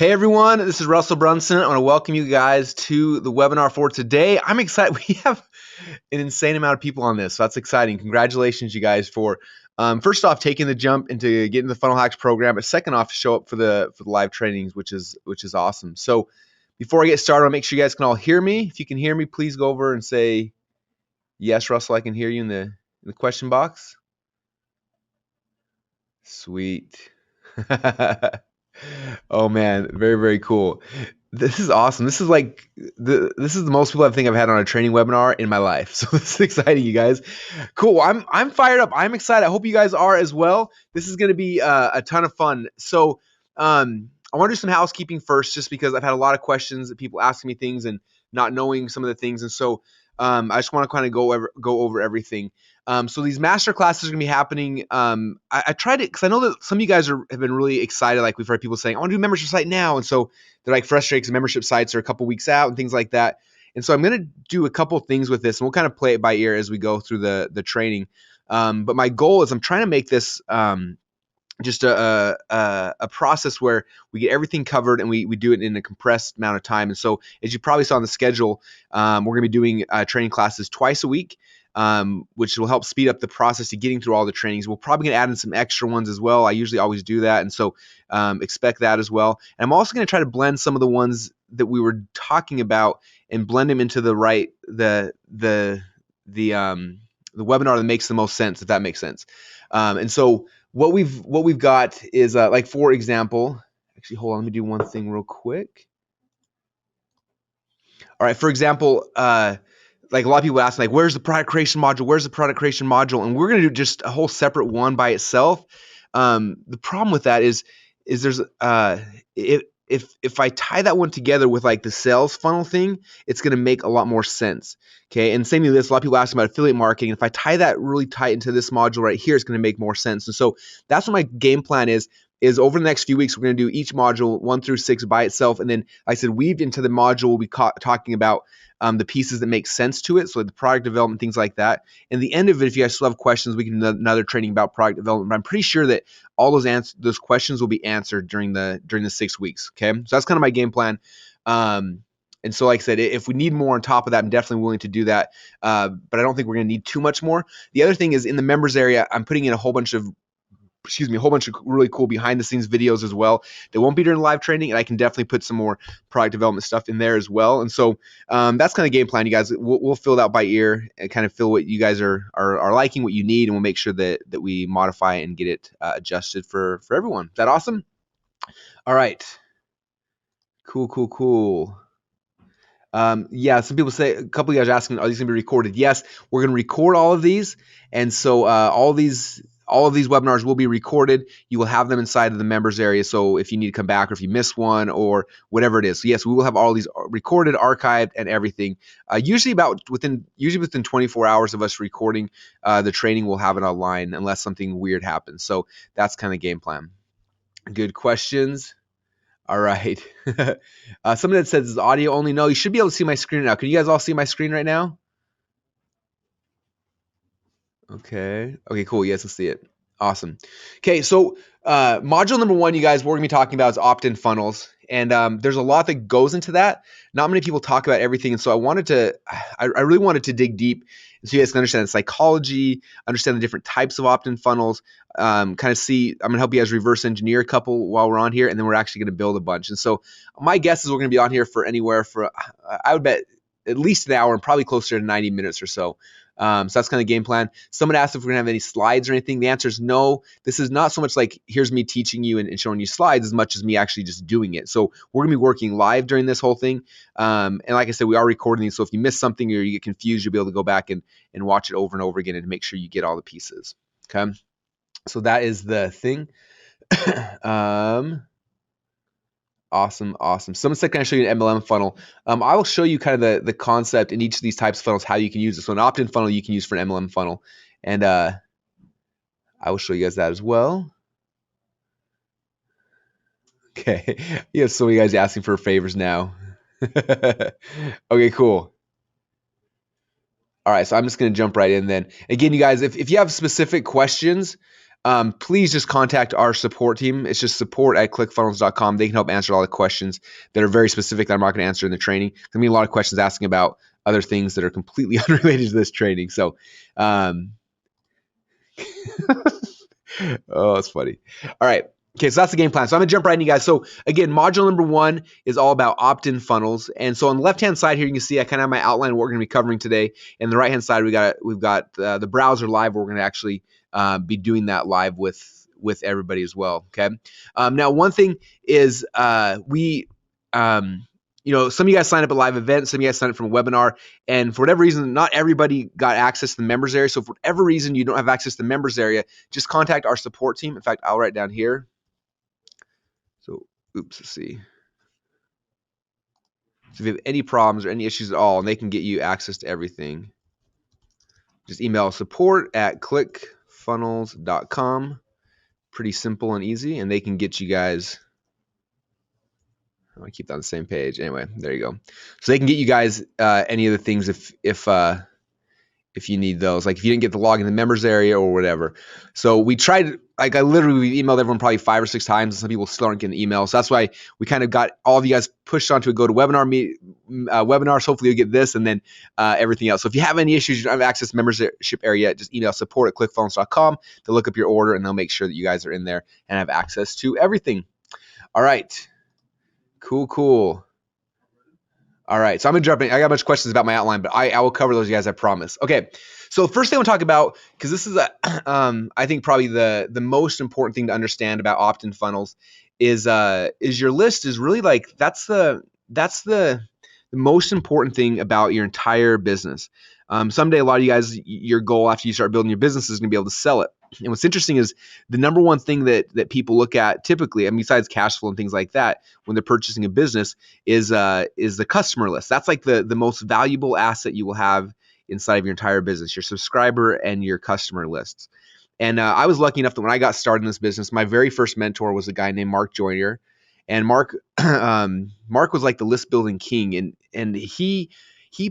Hey everyone, this is Russell Brunson. I want to welcome you guys to the webinar for today. I'm excited. We have an insane amount of people on this, so that's exciting. Congratulations, you guys, for first off taking the jump into getting the Funnel Hacks program, but second off, show up for the live trainings, which is awesome. So before I get started, I'll make sure you guys can all hear me. If you can hear me, please go over and say yes, Russell. I can hear you in the question box. Sweet. Oh man, very, very cool. This is awesome. This is like this is the most people I think I've had on a training webinar in my life. So this is exciting, you guys. Cool. Well, I'm fired up. I'm excited. I hope you guys are as well. This is going to be a ton of fun. So I want to do some housekeeping first, just because I've had a lot of questions that people asking me things and not knowing some of the things, and so I just want to kind of go over everything. So these master classes are going to be happening. I tried it because I know that some of you guys have been really excited. Like we've heard people saying, I want to do a membership site now. And so they're like frustrated because membership sites are a couple weeks out and things like that. And so I'm going to do a couple things with this, and we'll kind of play it by ear as we go through the training. But my goal is I'm trying to make this just a process where we get everything covered and we do it in a compressed amount of time. And so as you probably saw on the schedule, we're going to be doing training classes twice a week. Which will help speed up the process to getting through all the trainings. We're probably going to add in some extra ones as well. I usually always do that, and so expect that as well. And I'm also going to try to blend some of the ones that we were talking about and blend them into the webinar that makes the most sense, if that makes sense. And so what we've got is like, for example, actually, hold on, let me do one thing real quick. All right, for example, like a lot of people ask, like, where's the product creation module? Where's the product creation module? And we're going to do just a whole separate one by itself. The problem with that is there's if I tie that one together with like the sales funnel thing, it's going to make a lot more sense. Okay, and same with this. A lot of people ask about affiliate marketing. If I tie that really tight into this module right here, it's going to make more sense. And so that's what my game plan is over the next few weeks. We're going to do each module 1 through 6 by itself, and then, like I said, weaved into the module, we'll be talking about the pieces that make sense to it, so the product development, things like that. And the end of it, if you guys still have questions, we can do another training about product development. But I'm pretty sure that all those questions will be answered during the 6 weeks. Okay, so that's kind of my game plan. And so, like I said, if we need more on top of that, I'm definitely willing to do that. But I don't think we're going to need too much more. The other thing is, in the members area, I'm putting in a whole bunch of really cool behind the scenes videos as well. They won't be during live training, and I can definitely put some more product development stuff in there as well. And so that's kind of game plan, you guys. We'll fill it out by ear and kind of feel what you guys are liking, what you need, and we'll make sure that we modify and get it adjusted for everyone. Is that awesome? All right. Cool. Yeah, some people say, a couple of you guys are asking, are these going to be recorded? Yes, we're going to record all of these. And so all of these webinars will be recorded. You will have them inside of the members area. So if you need to come back, or if you miss one, or whatever it is. So yes, we will have all these recorded, archived, and everything. Usually within 24 hours of us recording the training, we'll have it online unless something weird happens. So that's kind of game plan. Good questions. All right. Somebody that says it's audio only. No, you should be able to see my screen now. Can you guys all see my screen right now? Okay, cool. Yes, let's see it. Awesome. Okay, so module number 1, you guys, we're going to be talking about is opt-in funnels. And there's a lot that goes into that. Not many people talk about everything. And so I really wanted to dig deep so you guys can understand the psychology, understand the different types of opt-in funnels, kind of see, I'm going to help you guys reverse engineer a couple while we're on here, and then we're actually going to build a bunch. And so my guess is we're going to be on here for anywhere for, I would bet, at least an hour and probably closer to 90 minutes or so. So that's kind of the game plan. Someone asked if we're gonna have any slides or anything. The answer is no. This is not so much like here's me teaching you and showing you slides as much as me actually just doing it. So we're gonna be working live during this whole thing. And like I said, we are recording these. So if you miss something or you get confused, you'll be able to go back and watch it over and over again and make sure you get all the pieces. Okay. So that is the thing. Awesome. Someone said, can I show you an MLM funnel? I will show you kind of the concept in each of these types of funnels, how you can use it. So an opt-in funnel you can use for an MLM funnel. And I will show you guys that as well. Okay. You have so many guys asking for favors now. Okay, cool. All right, so I'm just going to jump right in then. Again, you guys, if you have specific questions, please just contact our support team. It's just support@clickfunnels.com. They can help answer all the questions that are very specific that I'm not going to answer in the training. There's going to be a lot of questions asking about other things that are completely unrelated to this training. So, oh, that's funny. All right. Okay, so that's the game plan. So I'm gonna jump right in, you guys. So again, module number 1 is all about opt-in funnels. And so on the left-hand side here, you can see I kind of have my outline of what we're gonna be covering today. And the right-hand side, we've got the browser live. Where we're gonna actually be doing that live with everybody as well. Okay. Now, one thing is some of you guys signed up at live events, some of you guys signed up from a webinar, and for whatever reason, not everybody got access to the members area. So for whatever reason you don't have access to the members area, just contact our support team. In fact, I'll write down here. So, let's see. So if you have any problems or any issues at all, and they can get you access to everything, just email support@clickfunnels.com. Pretty simple and easy, and they can get you guys. I want to keep that on the same page. Anyway, there you go. So they can get you guys any of the things if you need those, like if you didn't get the log in the members area or whatever. So we tried, like we emailed everyone probably 5 or 6 times, and some people still aren't getting the email. So that's why we kind of got all of you guys pushed onto a GoToWebinar webinars. Hopefully you'll get this and then everything else. So if you have any issues, you don't have access to the membership area yet, just email support@clickfunnels.com to look up your order, and they'll make sure that you guys are in there and have access to everything. All right. Cool. All right, so I'm gonna jump in. I got a bunch of questions about my outline, but I will cover those, you guys, I promise. Okay, so first thing I want to talk about, because this is I think probably the most important thing to understand about opt-in funnels is your list is really like that's the most important thing about your entire business. Someday, a lot of you guys, your goal after you start building your business is gonna be able to sell it. And what's interesting is the number one thing that people look at typically, I mean, besides cash flow and things like that, when they're purchasing a business, is the customer list. That's like the most valuable asset you will have inside of your entire business, your subscriber and your customer lists. And I was lucky enough that when I got started in this business, my very first mentor was a guy named Mark Joyner. And Mark was like the list building king, and he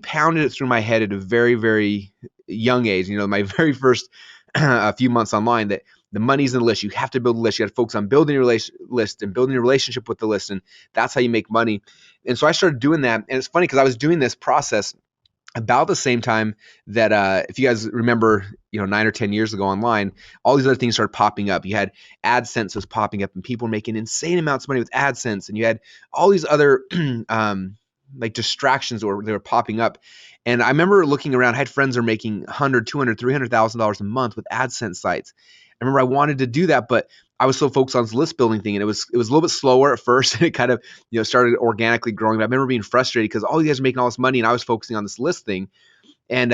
pounded it through my head at a very, very young age. You know, my very first a few months online, that the money's in the list. You have to build a list. You got to focus on building your list and building your relationship with the list, and that's how you make money. And so I started doing that. And it's funny because I was doing this process about the same time that if you guys remember, 9 or 10 years ago online, all these other things started popping up. You had AdSense was popping up, and people were making insane amounts of money with AdSense, and you had all these other like distractions, or they were popping up. And I remember looking around. I had friends that were making $100,000, $200,000, $300,000 a month with AdSense sites. I remember I wanted to do that, but I was so focused on this list building thing, and it was a little bit slower at first, and it kind of started organically growing. But I remember being frustrated because all you guys are making all this money, and I was focusing on this list thing, and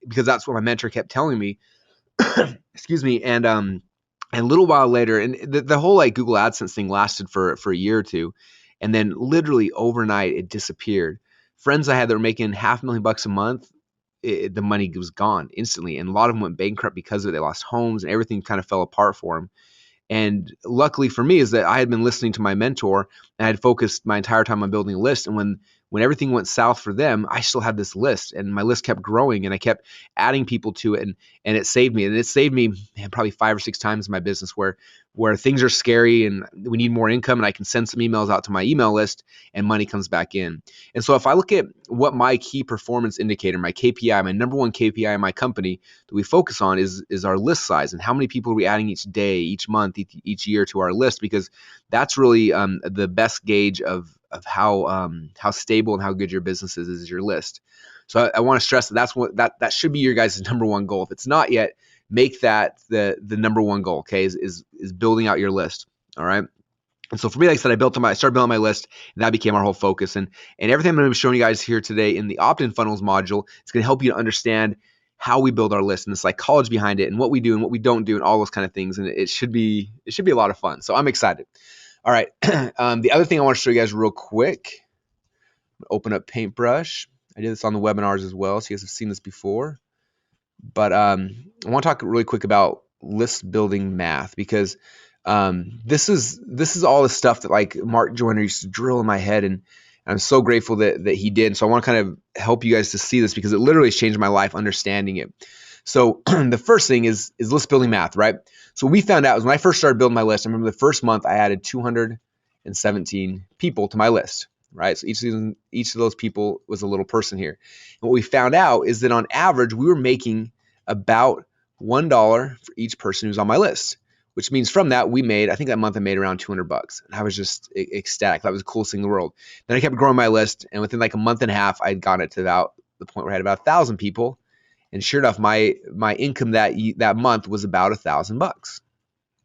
because that's what my mentor kept telling me. Excuse me. And a little while later, and the whole like Google AdSense thing lasted for a year or two, and then literally overnight it disappeared. Friends I had that were making $500,000 a month, the money was gone instantly, and a lot of them went bankrupt because of it. They lost homes, and everything kind of fell apart for them. And luckily for me is that I had been listening to my mentor, and I had focused my entire time on building a list. And when everything went south for them, I still had this list, and my list kept growing, and I kept adding people to it, and it saved me. And it saved me probably 5 or 6 times in my business where things are scary and we need more income, and I can send some emails out to my email list and money comes back in. And so if I look at what my key performance indicator, my KPI, my number one KPI in my company that we focus on is our list size, and how many people are we adding each day, each month, each year to our list, because that's really the best gauge of how stable and how good your business is your list. So I want to stress that should be your guys' number one goal. If it's not yet, make that the number one goal. Okay, is building out your list. All right. And so for me, like I said, I started building my list, and that became our whole focus. And everything I'm going to be showing you guys here today in the opt-in funnels module, it's going to help you to understand how we build our list and the psychology behind it, and what we do and what we don't do, and all those kind of things. And it should be a lot of fun. So I'm excited. All right. The other thing I want to show you guys real quick, open up Paintbrush. I did this on the webinars as well, so you guys have seen this before. But I want to talk really quick about list building math, because this is all the stuff that like Mark Joyner used to drill in my head, and I'm so grateful that he did. So I want to kind of help you guys to see this, because it literally changed my life understanding it. So the first thing is list building math, right? So what we found out is when I first started building my list, I remember the first month I added 217 people to my list, right? So each of those people was a little person here. And what we found out is that on average, we were making about $1 for each person who's on my list, which means from that I think that month I made around $200. And I was just ecstatic. That was the coolest thing in the world. Then I kept growing my list, and within like a month and a half, I'd gotten it to about the point where I had about 1,000 people. And sure enough, my income that month was about $1,000.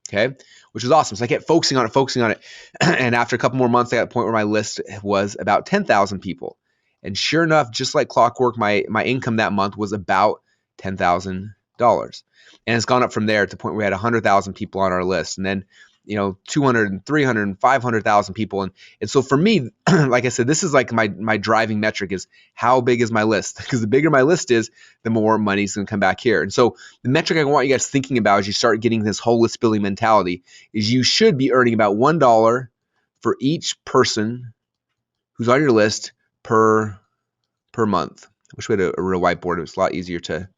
Okay, which was awesome. So I kept focusing on it. And after a couple more months, I got to the point where my list was about 10,000 people. And sure enough, just like clockwork, my income that month was about $10,000. And it's gone up from there to the point where we had 100,000 people on our list. And then, 200 and 300 and 500,000 people. And so for me, like I said, this is like my driving metric is how big is my list? Because the bigger my list is, the more money's going to come back here. And so the metric I want you guys thinking about as you start getting this whole list building mentality is you should be earning about $1 for each person who's on your list per month. I wish we had a real whiteboard. It was a lot easier to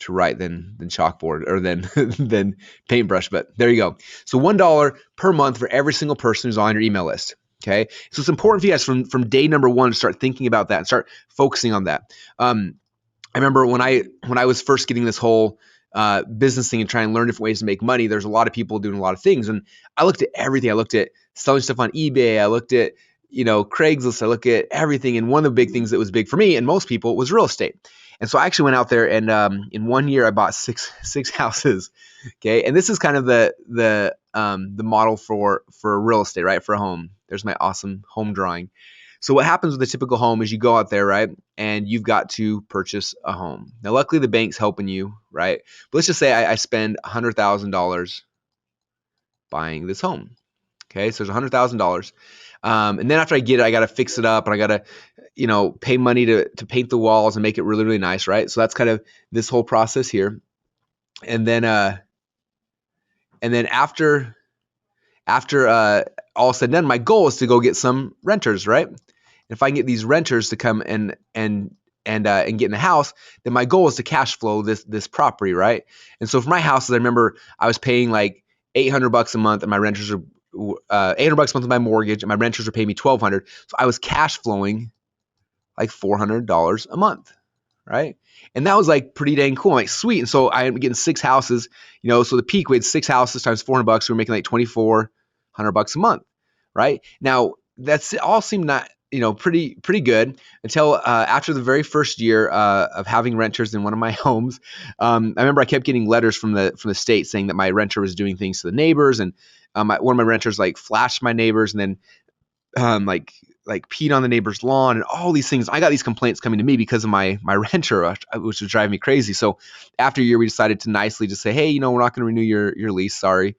write than chalkboard or than paintbrush, but there you go. So $1 per month for every single person who's on your email list. Okay, so it's important for you guys from day number one to start thinking about that and start focusing on that. I remember when I was first getting this whole business thing and trying to learn different ways to make money, there's a lot of people doing a lot of things, and I looked at everything. I looked at selling stuff on eBay. I looked at Craigslist. I looked at everything, and one of the big things that was big for me and most people was real estate. And so I actually went out there and in 1 year I bought six houses. Okay, and this is kind of the model for real estate, right? For a home. There's my awesome home drawing. So what happens with a typical home is you go out there, right, and you've got to purchase a home. Now, luckily the bank's helping you, right? But let's just say I spend $100,000 buying this home. Okay, so there's $100,000. And then after I get it, I got to fix it up and I got to, pay money to paint the walls and make it really, really nice, right? So that's kind of this whole process here. And then after all said and done, my goal is to go get some renters, right? And if I can get these renters to come and get in the house, then my goal is to cash flow this property, right? And so for my houses, I remember I was paying like $800 a month, and my renters are $800 a month with my mortgage, and my renters were paying me $1,200. So I was cash flowing like $400 a month, right? And that was like pretty dang cool. I'm like, sweet. And so I'm getting 6 houses, so the peak we had 6 houses times $400. So we're making like $2,400 a month, right? Now that's all seemed not, pretty good until after the very first year of having renters in one of my homes. I remember I kept getting letters from the state saying that my renter was doing things to the neighbors, and one of my renters like flashed my neighbors and then like peed on the neighbor's lawn and all these things. I got these complaints coming to me because of my renter, which was driving me crazy. So after a year, we decided to nicely just say, hey, we're not going to renew your lease. Sorry.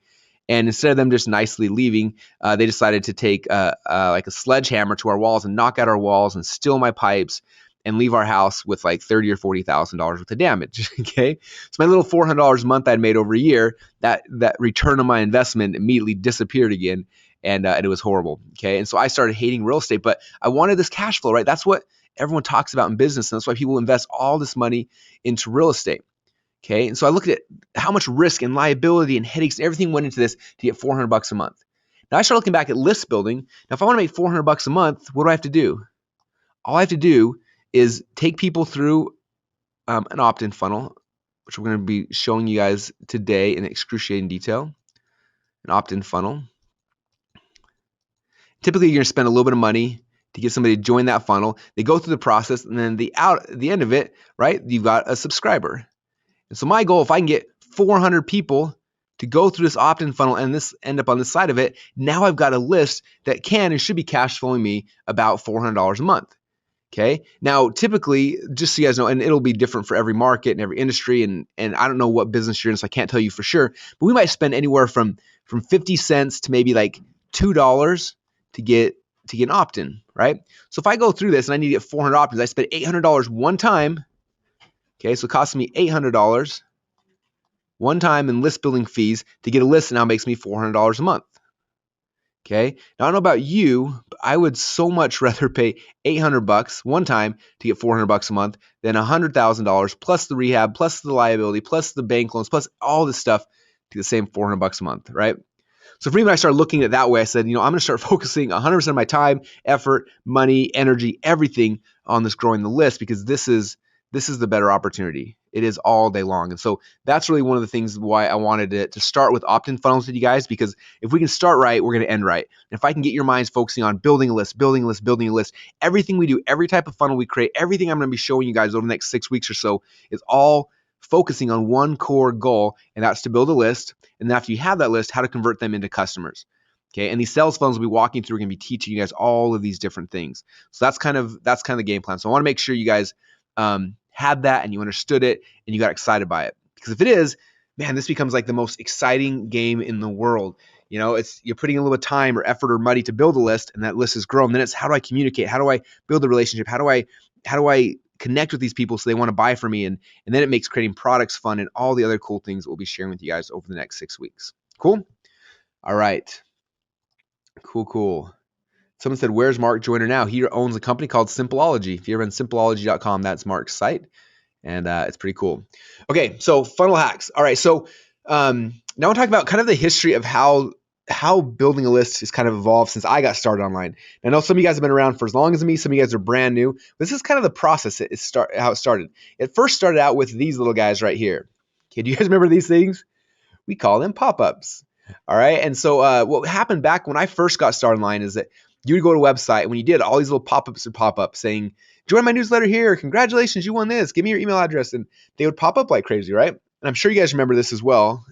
And instead of them just nicely leaving, they decided to take like a sledgehammer to our walls and knock out our walls and steal my pipes and leave our house with like $30,000 or $40,000 worth of damage. Okay, so my little $400 a month I'd made over a year, that return on my investment immediately disappeared again, and it was horrible. Okay, and so I started hating real estate, but I wanted this cash flow, right? That's what everyone talks about in business, and that's why people invest all this money into real estate. Okay, and so I looked at how much risk and liability and headaches and everything went into this to get $400 a month. Now I started looking back at list building. Now, if I want to make $400 a month, what do I have to do? All I have to do is take people through an opt-in funnel, which we're going to be showing you guys today in excruciating detail. An opt-in funnel. Typically, you're going to spend a little bit of money to get somebody to join that funnel. They go through the process, and then at the end of it, right, you've got a subscriber. And so my goal, if I can get 400 people to go through this opt-in funnel and this end up on this side of it, now I've got a list that can and should be cash flowing me about $400 a month. Okay. Now, typically, just so you guys know, and it'll be different for every market and every industry, and I don't know what business you're in, so I can't tell you for sure, but we might spend anywhere from 50 cents to maybe like $2 to get an opt-in, right? So if I go through this and I need to get 400 opt-ins, I spend $800 one time. Okay, so it costs me $800 one time in list building fees to get a list, and now makes me $400 a month. Okay, now I don't know about you, but I would so much rather pay $800 one time to get $400 a month than $100,000 plus the rehab, plus the liability, plus the bank loans, plus all this stuff to the same $400 a month, right? So for me, when I started looking at it that way, I said, I'm going to start focusing 100% of my time, effort, money, energy, everything on this growing the list, because this is the better opportunity. It is all day long. And so that's really one of the things why I wanted to start with opt-in funnels with you guys, because if we can start right, we're going to end right. And if I can get your minds focusing on building a list, everything we do, every type of funnel we create, everything I'm going to be showing you guys over the next 6 weeks or so is all focusing on one core goal, and that's to build a list. And then after you have that list, how to convert them into customers. Okay, and these sales funnels we'll be walking through, we're going to be teaching you guys all of these different things. So that's kind of the game plan. So I want to make sure you guys had that and you understood it and you got excited by it. Because if it is, man, this becomes like the most exciting game in the world. You're putting a little bit of time or effort or money to build a list, and that list is grown. Then it's, how do I communicate? How do I build a relationship? How do I connect with these people so they want to buy from me? And then it makes creating products fun and all the other cool things that we'll be sharing with you guys over the next 6 weeks. Cool? All right. Cool. Someone said, where's Mark Joyner now? He owns a company called Simpleology. If you're on simpleology.com, that's Mark's site. And it's pretty cool. Okay, so funnel hacks. All right, so now I'll talk about kind of the history of how building a list has kind of evolved since I got started online. I know some of you guys have been around for as long as me. Some of you guys are brand new. This is kind of the process how it started. It first started out with these little guys right here. Okay, do you guys remember these things? We call them pop-ups. All right, and so what happened back when I first got started online is that you would go to a website, and when you did, all these little pop-ups would pop up saying, join my newsletter here. Congratulations, you won this. Give me your email address. And they would pop up like crazy, right? And I'm sure you guys remember this as well.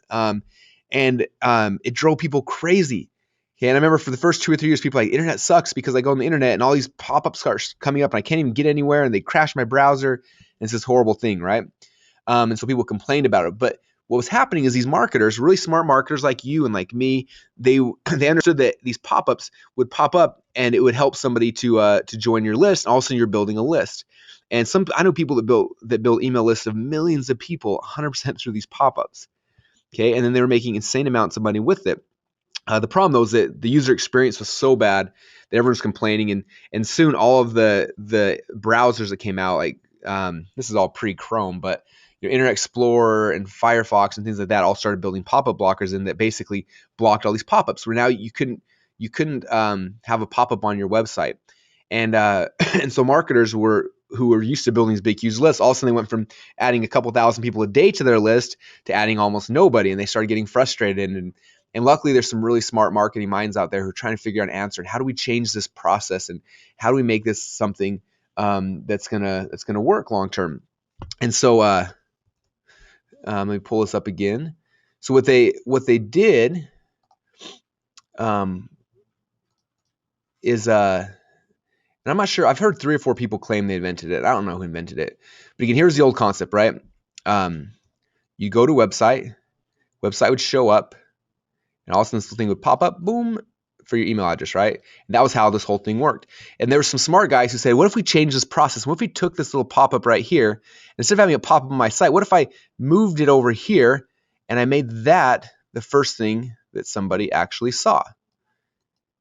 It drove people crazy. Okay, and I remember for the first 2 or 3 years, people were like, internet sucks, because I go on the internet and all these pop-ups start coming up and I can't even get anywhere, and they crash my browser. And it's this horrible thing, right? And so people complained about it. But what was happening is these marketers, really smart marketers like you and like me, they understood that these pop-ups would pop up and it would help somebody to join your list. And all of a sudden you're building a list. And I know people that build email lists of millions of people 100% through these pop-ups. Okay, and then they were making insane amounts of money with it. The problem though is that the user experience was so bad that everyone was complaining, and soon all of the browsers that came out, like this is all pre-Chrome, but Internet Explorer and Firefox and things like that all started building pop-up blockers in that basically blocked all these pop-ups, where now you couldn't have a pop-up on your website. And and so marketers who were used to building these big huge lists, all of a sudden they went from adding a couple thousand people a day to their list to adding almost nobody, and they started getting frustrated. And luckily there's some really smart marketing minds out there who are trying to figure out an answer. And how do we change this process, and how do we make this something that's gonna work long term? And so let me pull this up again. So what they did is and I'm not sure. I've heard 3 or 4 people claim they invented it. I don't know who invented it. But again, here's the old concept, right? You go to a website would show up, and all of a sudden this thing would pop up, boom, for your email address, right? And that was how this whole thing worked. And there were some smart guys who said, what if we change this process? What if we took this little pop-up right here, instead of having a pop-up on my site, what if I moved it over here and I made that the first thing that somebody actually saw?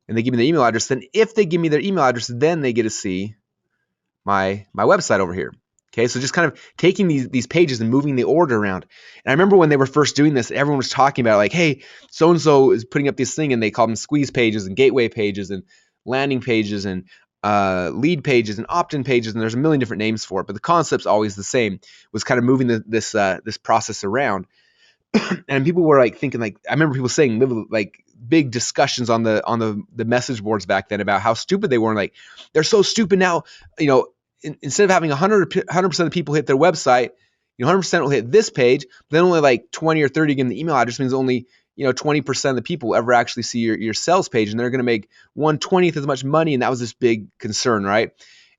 And they give me their email address. Then if they give me their email address, then they get to see my website over here. Okay, so just kind of taking these pages and moving the order around. And I remember when they were first doing this, everyone was talking about like, hey, so-and-so is putting up this thing, and they call them squeeze pages and gateway pages and landing pages and lead pages and opt-in pages, and there's a million different names for it. But the concept's always the same, was kind of moving this process around. And people were like thinking, like, I remember people saying like big discussions on the message boards back then about how stupid they were. And like, they're so stupid now, instead of having 100% of the people hit their website, 100% will hit this page, but then only like 20 or 30 get the email address, means only 20% of the people ever actually see your sales page, and they're going to make 1/20th as much money. And that was this big concern, right?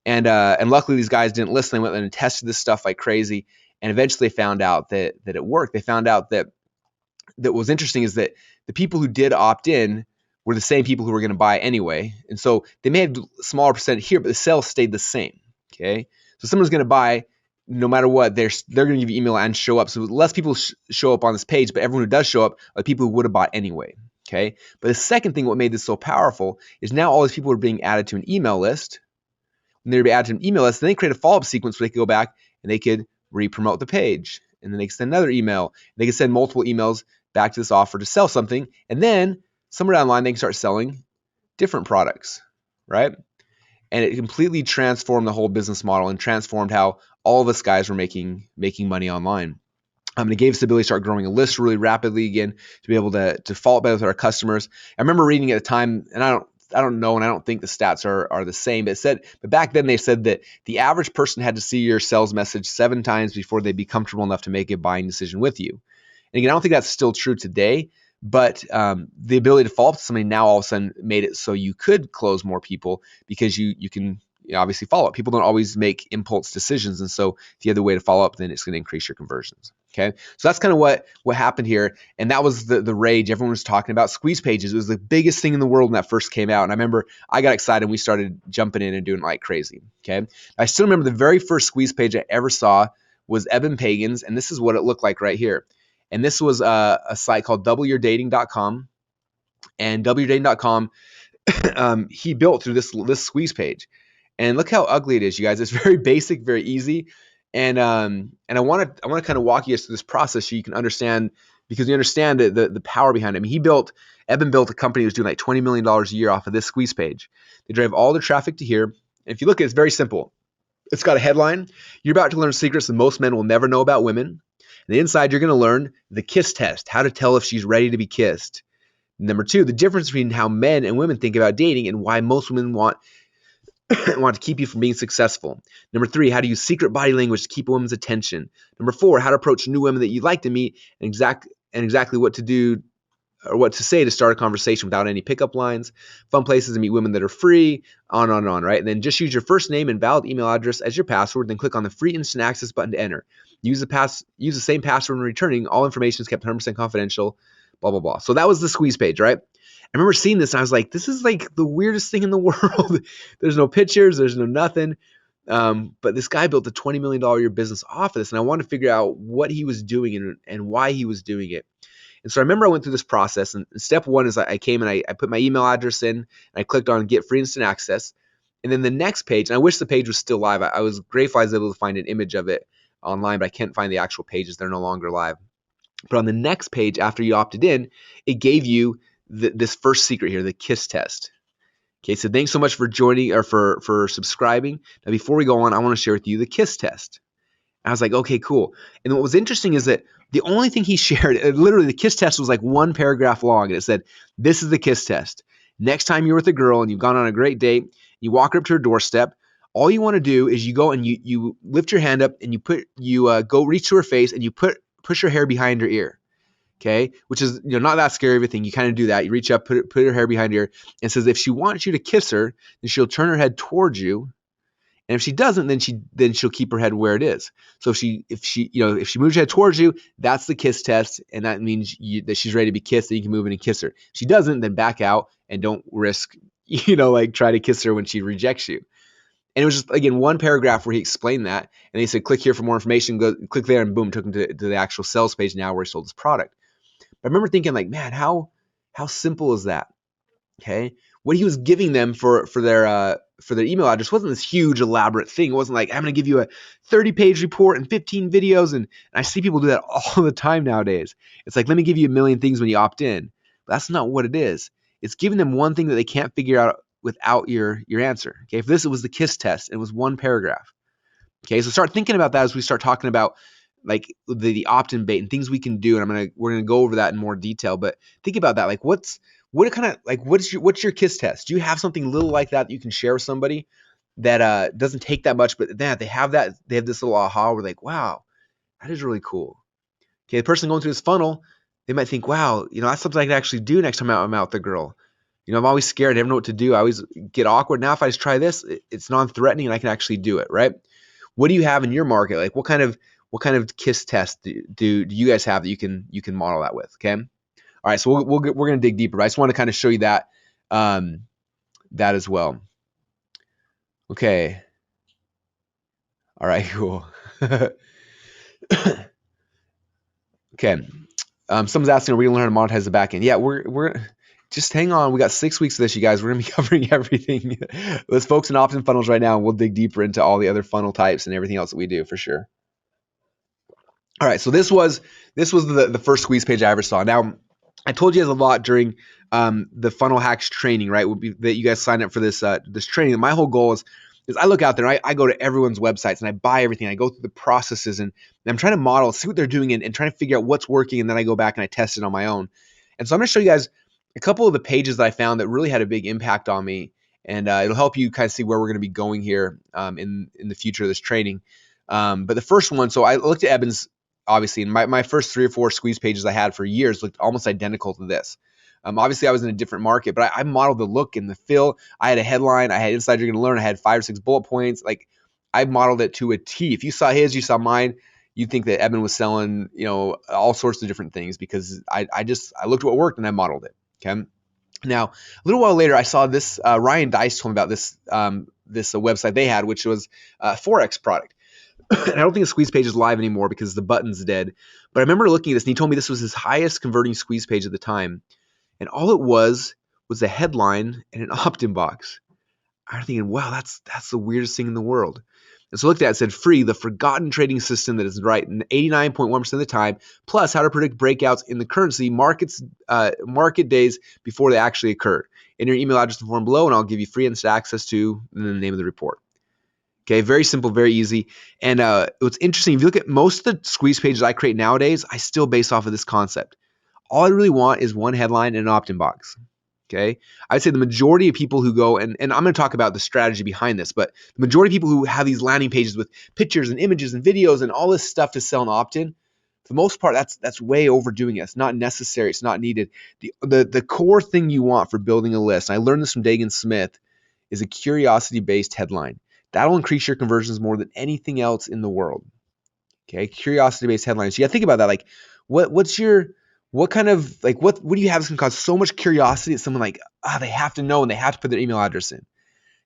And luckily these guys didn't listen. They went and tested this stuff like crazy, and eventually found out that it worked. They found out that what was interesting is that the people who did opt in were the same people who were going to buy anyway. And so they may have a smaller percent here, but the sales stayed the same. Okay, so someone's going to buy no matter what. They're going to give you email and show up. So less people show up on this page, but everyone who does show up are people who would have bought anyway. Okay. But the second thing, what made this so powerful is now all these people are being added to an email list. When they're added to an email list, then they create a follow-up sequence where they could go back and they could re-promote the page. And then they could send another email. They could send multiple emails back to this offer to sell something. And then somewhere down the line, they can start selling different products, right? And it completely transformed the whole business model and transformed how all of us guys were making money online. And it gave us the ability to start growing a list really rapidly again, to be able to follow up better with our customers. I remember reading at the time, and I don't know, and I don't think the stats are the same, but back then they said that the average person had to see your sales message 7 times before they'd be comfortable enough to make a buying decision with you. And again, I don't think that's still true today, but the ability to follow up to somebody now all of a sudden made it so you could close more people, because you can obviously follow up. People don't always make impulse decisions, and so if you have the way to follow up, then it's going to increase your conversions. Okay, so that's kind of what happened here, and that was the rage. Everyone was talking about squeeze pages. It was the biggest thing in the world when that first came out, and I remember I got excited and we started jumping in and doing it like crazy. Okay, I still remember the very first squeeze page I ever saw was Evan Pagan's, and this is what it looked like right here. And this was a site called doubleyourdating.com, and doubleyourdating.com he built through this squeeze page. And look how ugly it is, you guys. It's very basic, very easy. And I want to kind of walk you through this process so you can understand, because you understand the power behind it. I mean, Evan built a company that was doing like $20 million a year off of this squeeze page. They drive all the traffic to here. And if you look at it, it's very simple. It's got a headline: you're about to learn secrets that most men will never know about women. And the inside, you're going to learn the kiss test, how to tell if she's ready to be kissed. Number 2, the difference between how men and women think about dating and why most women want to keep you from being successful. Number 3, how to use secret body language to keep a woman's attention. Number 4, how to approach new women that you'd like to meet, and exactly what to do or what to say to start a conversation without any pickup lines. Fun places to meet women that are free, on and on, right? And then just use your first name and valid email address as your password, then click on the free instant access button to enter. Use the same password when returning. All information is kept 100% confidential, blah, blah, blah. So that was the squeeze page, right? I remember seeing this and I was like, this is like the weirdest thing in the world. There's no pictures, there's no nothing. But this guy built a $20 million a year business off of this, and I wanted to figure out what he was doing and why he was doing it. And so I remember I went through this process, and step 1 is I came and I put my email address in, and I clicked on get free instant access. And then the next page, and I wish the page was still live. I was grateful I was able to find an image of it online, but I can't find the actual pages. They're no longer live. But on the next page, after you opted in, it gave you this first secret here, the KISS test. Okay, so thanks so much for joining or for subscribing. Now, before we go on, I want to share with you the KISS test. And I was like, okay, cool. And what was interesting is that the only thing he shared, literally the KISS test was like 1 paragraph long, and it said, this is the KISS test. Next time you're with a girl and you've gone on a great date, you walk her up to her doorstep, all you want to do is you go and you lift your hand up and you go reach to her face and you push her hair behind her ear. Okay, which is not that scary of a thing. You kind of do that. You reach up, put her hair behind her, and says if she wants you to kiss her, then she'll turn her head towards you, and if she doesn't, then she'll keep her head where it is. So if she moves her head towards you, that's the KISS test, and that means that she's ready to be kissed. And you can move in and kiss her. If she doesn't, then back out and don't risk like try to kiss her when she rejects you. And it was just, again, 1 paragraph where he explained that, and he said click here for more information. Go click there, and boom, took him to the actual sales page now where he sold his product. But I remember thinking, like, man, how simple is that? Okay, what he was giving them for their email address wasn't this huge elaborate thing. It wasn't like, I'm going to give you a 30-page report and 15 videos, and I see people do that all the time nowadays. It's like, let me give you a million things when you opt in. But that's not what it is. It's giving them one thing that they can't figure out without your answer. Okay, if this was the KISS test, it was 1 paragraph. Okay, so start thinking about that as we start talking about like the opt-in bait and things we can do, and we're gonna go over that in more detail. But think about that. Like, what's your KISS test? Do you have something little like that you can share with somebody that doesn't take that much, but they have this little aha where like, wow, that is really cool. Okay, the person going through this funnel, they might think, wow, that's something I can actually do next time I'm out with the girl. I'm always scared. I never know what to do. I always get awkward. Now, if I just try this, it's non-threatening and I can actually do it, right? What do you have in your market? Like, what kind of KISS test do you guys have that you can model that with? Okay. All right. So we're going to dig deeper, but I just want to kind of show you that, that as well. Okay. All right, cool. Okay. Someone's asking, are we going to learn how to monetize the back end? Yeah, we're just hang on. We got 6 weeks of this, you guys. We're going to be covering everything. Let's focus on opt-in funnels right now, and we'll dig deeper into all the other funnel types and everything else that we do for sure. All right, so this was the first squeeze page I ever saw. Now, I told you guys a lot during the funnel hacks training, right? That you guys signed up for this this training. And my whole goal is I look out there, I go to everyone's websites and I buy everything. I go through the processes and I'm trying to model, see what they're doing and trying to figure out what's working. And then I go back and I test it on my own. And so I'm going to show you guys a couple of the pages that I found that really had a big impact on me. And it'll help you kind of see where we're going to be going here in the future of this training. But the first one, so I looked at Eben's, obviously, and my first 3 or 4 squeeze pages I had for years looked almost identical to this. Obviously, I was in a different market, but I modeled the look and the feel. I had a headline. I had Inside You're Going to Learn. I had 5 or 6 bullet points. Like, I modeled it to a T. If you saw his, you saw mine, you'd think that Eben was selling, all sorts of different things because I looked at what worked and I modeled it. Okay. Now, a little while later, I saw this. Ryan Dice told me about this website they had, which was a Forex product. And I don't think the squeeze page is live anymore because the button's dead. But I remember looking at this and he told me this was his highest converting squeeze page at the time. And all it was a headline and an opt-in box. I'm thinking, wow, that's the weirdest thing in the world. And so I looked at it, said free, the forgotten trading system that is right 89.1% of the time, plus how to predict breakouts in the currency market days before they actually occur. Enter your email address in the form below and I'll give you free instant access to the name of the report. Okay, very simple, very easy. And what's interesting, if you look at most of the squeeze pages I create nowadays, I still base off of this concept. All I really want is one headline and an opt-in box. Okay, I'd say the majority of people who go, and I'm going to talk about the strategy behind this, but the majority of people who have these landing pages with pictures and images and videos and all this stuff to sell an opt-in, for the most part, that's way overdoing it. It's not necessary. It's not needed. The core thing you want for building a list, and I learned this from Dagan Smith, is a curiosity-based headline. That'll increase your conversions more than anything else in the world. Okay, curiosity-based headlines. You got to think about that. Like, what do you have that's going to cause so much curiosity that someone they have to know and they have to put their email address in?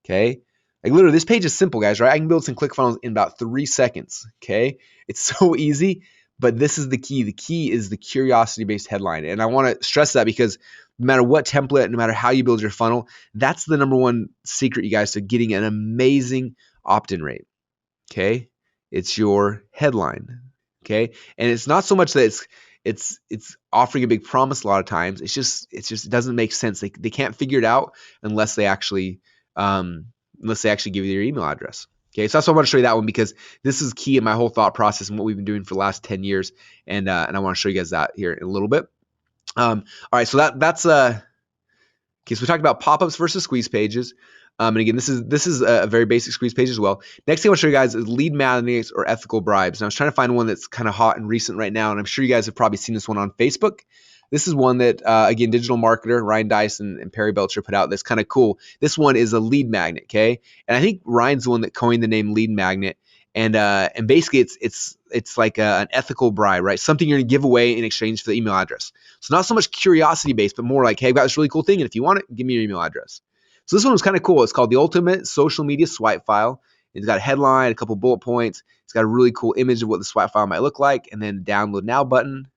Okay, like literally, this page is simple, guys. Right? I can build some ClickFunnels in about 3 seconds. Okay, it's so easy. But this is the key. The key is the curiosity-based headline, and I want to stress that because no matter what template, no matter how you build your funnel, that's the number one secret, you guys, to getting an amazing opt-in rate. Okay, it's your headline. Okay, and it's not so much that it's offering a big promise a lot of times. It's just it doesn't make sense. They can't figure it out unless they actually give you their email address. Okay, so that's why I want to show you that one because this is key in my whole thought process and what we've been doing for the last 10 years, and I want to show you guys that here in a little bit. All right, so that's okay. So we talked about pop-ups versus squeeze pages. And again, this is a very basic squeeze page as well. Next thing I want to show you guys is lead magnets or ethical bribes. And I was trying to find one that's kind of hot and recent right now, and I'm sure you guys have probably seen this one on Facebook. This is one that, again, digital marketer Ryan Dice and Perry Belcher put out that's kind of cool. This one is a lead magnet, okay? And I think Ryan's the one that coined the name lead magnet. And basically it's like an ethical bribe, right? Something you're going to give away in exchange for the email address. So not so much curiosity based, but more like, hey, I've got this really cool thing, and if you want it, give me your email address. So this one was kind of cool. It's called the Ultimate Social Media Swipe File. It's got a headline, a couple bullet points. It's got a really cool image of what the swipe file might look like, and then download now button.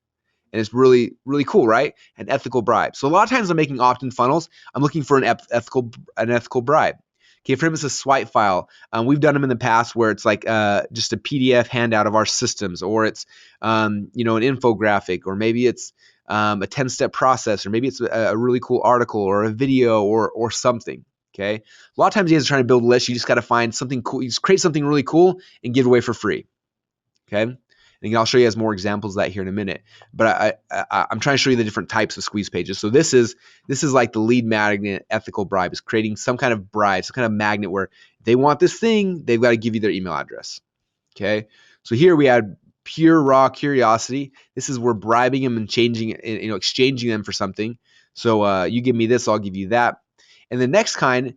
And it's really, really cool, right? An ethical bribe. So a lot of times I'm making opt-in funnels. I'm looking for an ethical bribe. Okay, for him, it's a swipe file. We've done them in the past where it's like just a PDF handout of our systems, or it's an infographic, or maybe it's a 10-step process, or maybe it's a really cool article or a video or something. Okay, a lot of times you guys are trying to build a list. You just got to find something cool. You just create something really cool and give it away for free. Okay. And I'll show you guys more examples of that here in a minute. But I'm trying to show you the different types of squeeze pages. So this is like the lead magnet ethical bribe. Is creating some kind of bribe, some kind of magnet where they want this thing, they've got to give you their email address. Okay. So here we had pure raw curiosity. This is we're bribing them and exchanging them for something. So you give me this, I'll give you that. And the next kind,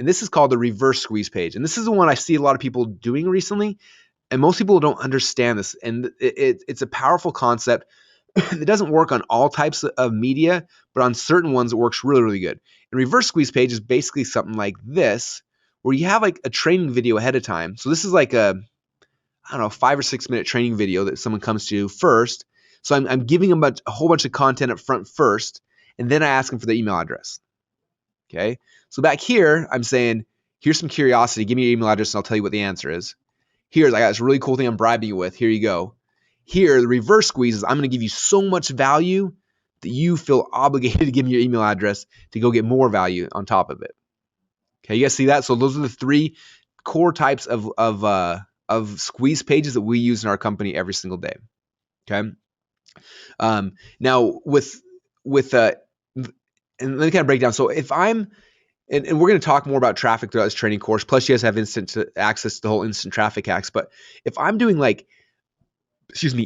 and this is called the reverse squeeze page. And this is the one I see a lot of people doing recently. And most people don't understand this, and it's a powerful concept. It doesn't work on all types of media, but on certain ones it works really, really good. And reverse squeeze page is basically something like this, where you have like a training video ahead of time. So this is like a 5 or 6 minute training video that someone comes to first. So I'm giving them a whole bunch of content up front first, and then I ask them for their email address. Okay, so back here, I'm saying, here's some curiosity. Give me your email address and I'll tell you what the answer is. Here's, I got this really cool thing I'm bribing you with. Here you go. Here, the reverse squeeze is I'm going to give you so much value that you feel obligated to give me your email address to go get more value on top of it. Okay, you guys see that? So those are the three core types of squeeze pages that we use in our company every single day. Okay. Now and let me kind of break down. So if I'm, and we're going to talk more about traffic throughout this training course, plus you guys have instant access to the whole instant traffic hacks. But if I'm doing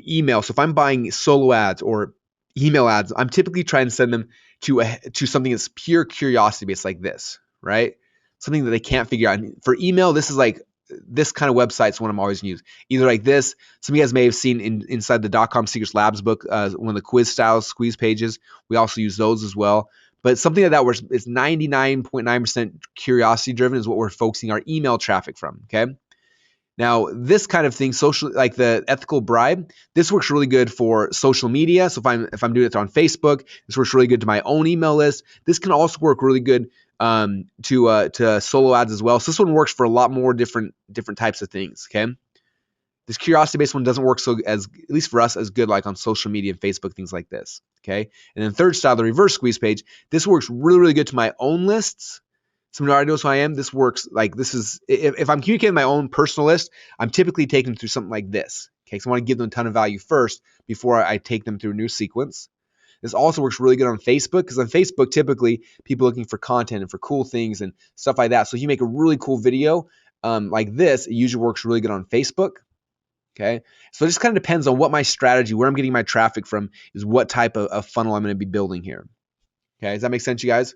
email, so if I'm buying solo ads or email ads, I'm typically trying to send them to something that's pure curiosity based like this, right? Something that they can't figure out. And for email, this is like, this kind of website's one I'm always going to use. Either like this, some of you guys may have seen inside the .com Secrets Labs book, one of the quiz style squeeze pages. We also use those as well. But something like that where it's 99.9% curiosity driven is what we're focusing our email traffic from, okay? Now, this kind of thing, social, like the ethical bribe, this works really good for social media. So if I'm doing it on Facebook, this works really good to my own email list. This can also work really good to solo ads as well. So this one works for a lot more different types of things, okay? This curiosity-based one doesn't work at least for us, as good like on social media and Facebook, things like this, okay? And then third style, the reverse squeeze page. This works really, really good to my own lists. Someone already knows who I am. This works like this is, if I'm communicating my own personal list, I'm typically taking them through something like this, okay? So I want to give them a ton of value first before I take them through a new sequence. This also works really good on Facebook because on Facebook, typically people are looking for content and for cool things and stuff like that. So if you make a really cool video like this, it usually works really good on Facebook. Okay, so it just kind of depends on what my strategy, where I'm getting my traffic from, is what type of funnel I'm going to be building here. Okay, does that make sense, you guys?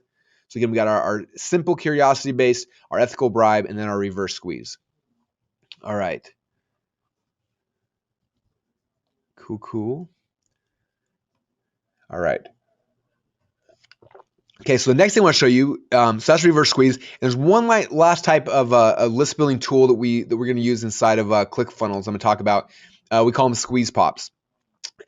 So again, we got our simple curiosity based, our ethical bribe, and then our reverse squeeze. All right. Cool. All right. Okay, so the next thing I want to show you, so that's reverse squeeze. And there's one last type of a list building tool that we're going to use inside of ClickFunnels. I'm going to talk about. We call them squeeze pops,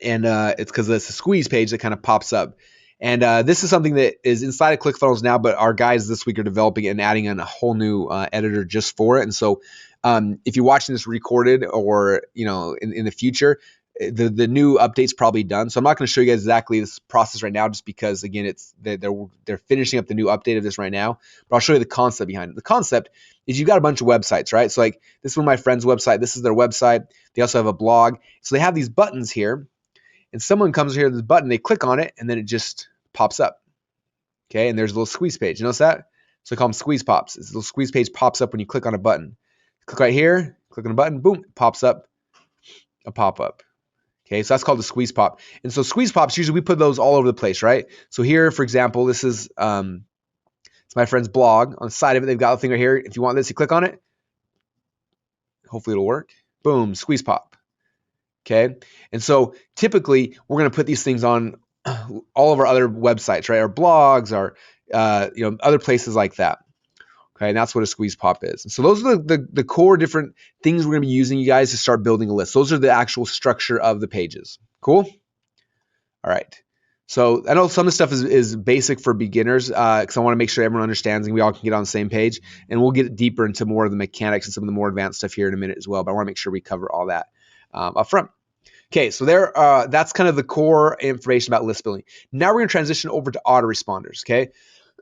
and it's because it's a squeeze page that kind of pops up. And this is something that is inside of ClickFunnels now, but our guys this week are developing it and adding in a whole new editor just for it. And so, if you're watching this recorded or in the future, the new update's probably done. So I'm not going to show you guys exactly this process right now, just because again, they're finishing up the new update of this right now. But I'll show you the concept behind it. The concept is you've got a bunch of websites, right? So like this is one of my friends' website. This is their website. They also have a blog. So they have these buttons here, and someone comes here to this button, they click on it, and then it just pops up. Okay, and there's a little squeeze page. You notice that? So I call them squeeze pops. This little squeeze page pops up when you click on a button. Click right here, click on a button, boom, it pops up a pop-up. Okay, so that's called the squeeze pop. And so squeeze pops, usually we put those all over the place, right? So here, for example, this is it's my friend's blog. On the side of it, they've got a thing right here. If you want this, you click on it. Hopefully it'll work. Boom, squeeze pop. Okay, and so typically we're going to put these things on all of our other websites, right? Our blogs, our other places like that. Okay, and that's what a squeeze pop is. And so those are the core different things we're going to be using, you guys, to start building a list. Those are the actual structure of the pages. Cool? All right. So I know some of the stuff is basic for beginners because I want to make sure everyone understands and we all can get on the same page. And we'll get deeper into more of the mechanics and some of the more advanced stuff here in a minute as well. But I want to make sure we cover all that up front. Okay, so that's kind of the core information about list building. Now we're going to transition over to autoresponders, okay?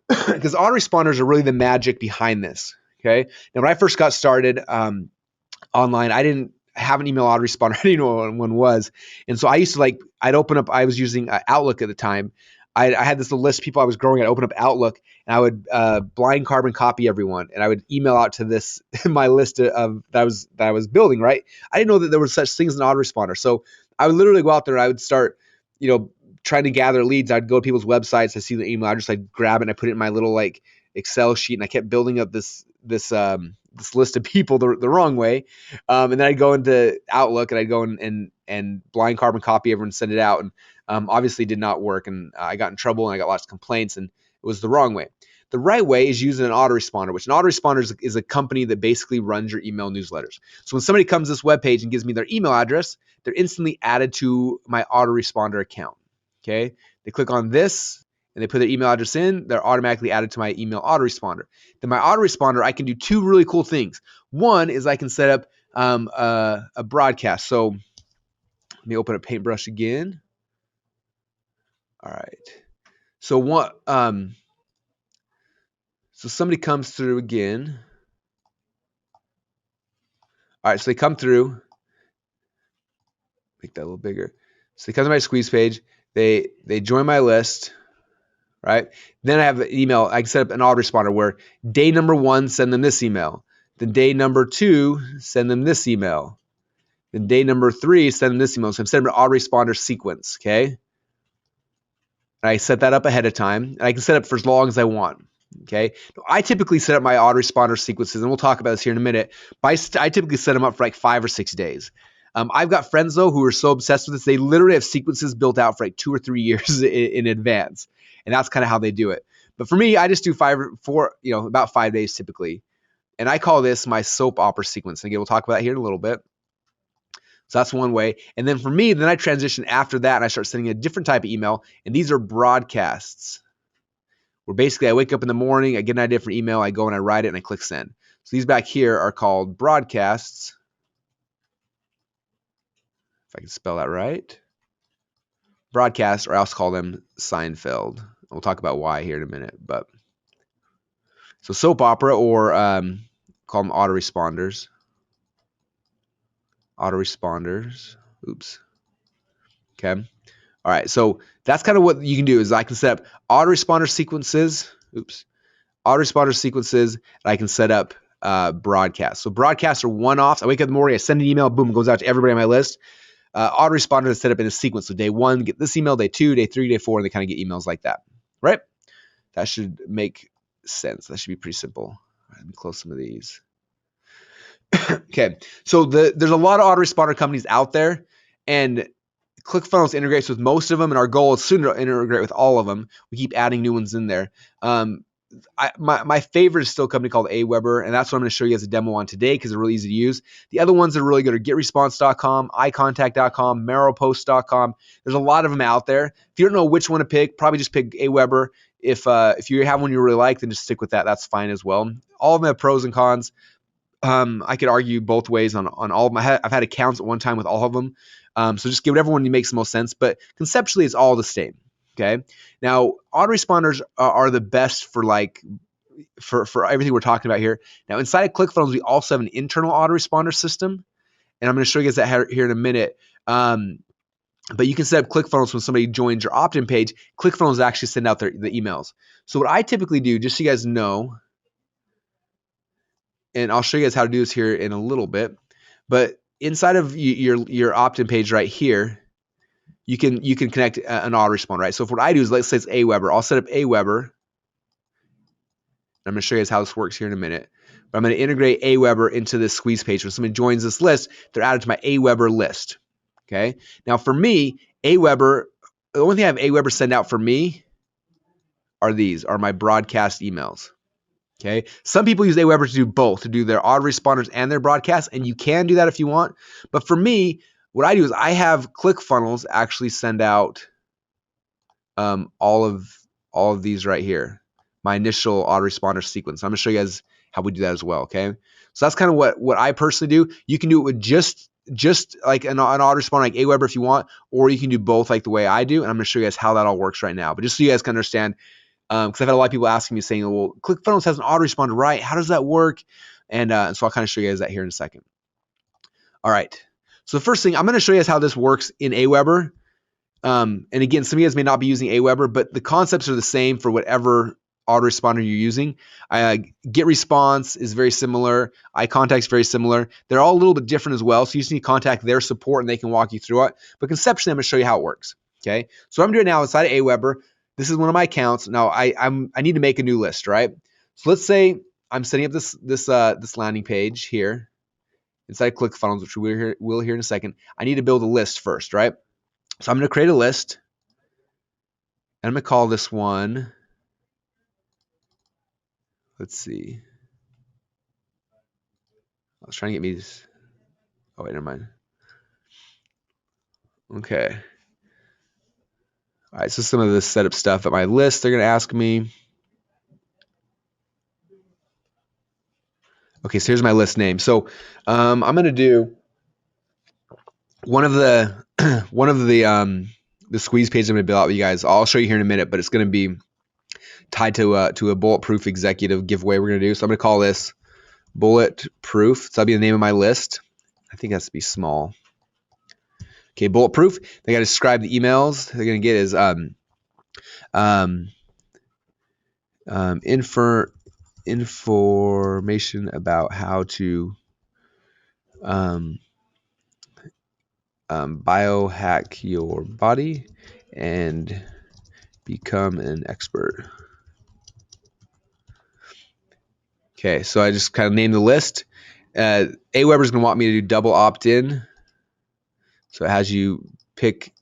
Because autoresponders are really the magic behind this, okay? Now, when I first got started online, I didn't have an email autoresponder. I didn't know what one was. And so I used to I'd open up, I was using Outlook at the time. I had this little list of people I was growing. I'd open up Outlook and I would blind carbon copy everyone. And I would email out to this, my list of that I was building, right? I didn't know that there were such things as an autoresponder. So I would literally go out there and I would start, trying to gather leads. I'd go to people's websites. I see the email. I just grab it and I put it in my little Excel sheet. And I kept building up this list of people the wrong way. And then I'd go into Outlook and I'd go and blind carbon copy everyone and send it out. And obviously did not work. And I got in trouble and I got lots of complaints and it was the wrong way. The right way is using an autoresponder, which an autoresponder is a company that basically runs your email newsletters. So when somebody comes to this webpage and gives me their email address, they're instantly added to my autoresponder account. Okay, they click on this and they put their email address in, they're automatically added to my email autoresponder. Then my autoresponder, I can do two really cool things. One is I can set up a broadcast. So let me open a paintbrush again. All right. So what? So somebody comes through again. All right. So they come through. Make that a little bigger. So they come to my squeeze page. They join my list. Right. Then I have an email. I can set up an autoresponder where day number 1, send them this email. Then day number 2, send them this email. Then day number 3, send them this email. So I'm setting an autoresponder sequence. Okay. And I set that up ahead of time. And I can set up for as long as I want. Okay. I typically set up my autoresponder sequences, and we'll talk about this here in a minute. But I typically set them up for like 5 or 6 days. I've got friends though who are so obsessed with this, they literally have sequences built out for like 2 or 3 years in advance, and that's kind of how they do it. But for me, I just do about 5 days typically, and I call this my soap opera sequence. And again, we'll talk about that here in a little bit. So that's one way. And then for me, then I transition after that, and I start sending a different type of email, and these are broadcasts. Where basically I wake up in the morning, I get an idea for an email, I go and I write it, and I click send. So these back here are called broadcasts. If I can spell that right. Broadcast, or I also call them Seinfeld. We'll talk about why here in a minute. But so soap opera, or call them autoresponders. Autoresponders. Oops. Okay. All right. So that's kind of what you can do is I can set up autoresponder sequences. Oops. Autoresponder sequences, and I can set up broadcasts. So broadcasts are one-offs. I wake up in the morning, I send an email, boom, it goes out to everybody on my list. Autoresponder is set up in a sequence. So day 1, get this email, day 2, day 3, day 4, and they kind of get emails like that, right? That should make sense. That should be pretty simple. All right, let me close some of these. Okay, so there's a lot of autoresponder companies out there, and ClickFunnels integrates with most of them, and our goal is soon to integrate with all of them. We keep adding new ones in there. My favorite is still a company called Aweber, and that's what I'm going to show you as a demo on today because they're really easy to use. The other ones that are really good are GetResponse.com, iContact.com, MarrowPost.com. There's a lot of them out there. If you don't know which one to pick, probably just pick Aweber. If you have one you really like, then just stick with that. That's fine as well. All of them have pros and cons. I could argue both ways on all of them. I've had accounts at one time with all of them. So just give whatever one makes the most sense. But conceptually, it's all the same. Okay. Now, autoresponders are the best for everything we're talking about here. Now, inside of ClickFunnels, we also have an internal autoresponder system, and I'm going to show you guys that here in a minute. But you can set up ClickFunnels when somebody joins your opt-in page. ClickFunnels actually send out the emails. So what I typically do, just so you guys know, and I'll show you guys how to do this here in a little bit, but inside of your opt-in page right here, you can connect an autoresponder, right? So if what I do is, let's say it's Aweber, I'll set up Aweber. I'm going to show you guys how this works here in a minute. But I'm going to integrate Aweber into this squeeze page. When somebody joins this list, they're added to my Aweber list. Okay. Now for me, Aweber, the only thing I have Aweber send out for me are my broadcast emails. Okay. Some people use Aweber to do both, to do their autoresponders and their broadcasts, and you can do that if you want. But for me, what I do is I have ClickFunnels actually send out all of these right here, my initial autoresponder sequence. I'm going to show you guys how we do that as well. Okay, so that's kind of what I personally do. You can do it with just like an autoresponder like Aweber if you want, or you can do both like the way I do. And I'm going to show you guys how that all works right now. But just so you guys can understand, because I've had a lot of people asking me saying, well, ClickFunnels has an autoresponder, right? How does that work? And so I'll kind of show you guys that here in a second. All right. So the first thing, I'm going to show you guys how this works in Aweber. And again, some of you guys may not be using Aweber, but the concepts are the same for whatever autoresponder you're using. GetResponse is very similar. iContact is very similar. They're all a little bit different as well. So you just need to contact their support and they can walk you through it. But conceptually, I'm going to show you how it works. Okay. So what I'm doing now inside of Aweber, this is one of my accounts. Now I need to make a new list, right? So let's say I'm setting up this landing page here inside ClickFunnels, which we'll hear in a second. I need to build a list first, right? So I'm going to create a list, and I'm going to call this one, let's see. I was trying to get me this. Oh, wait, never mind. Okay. All All right, so some of the setup stuff at my list they're going to ask me. Okay, so here's my list name. So I'm going to do one of the the squeeze page I'm going to build out with you guys. I'll show you here in a minute, but it's going to be tied to a bulletproof executive giveaway we're going to do. So I'm going to call this bulletproof. So that'll be the name of my list. I think it has to be small. Okay, bulletproof. They got to describe the emails they're going to get is information about how to biohack your body and become an expert. Okay, so I just kind of named the list. Aweber's going to want me to do double opt-in. So it has you pick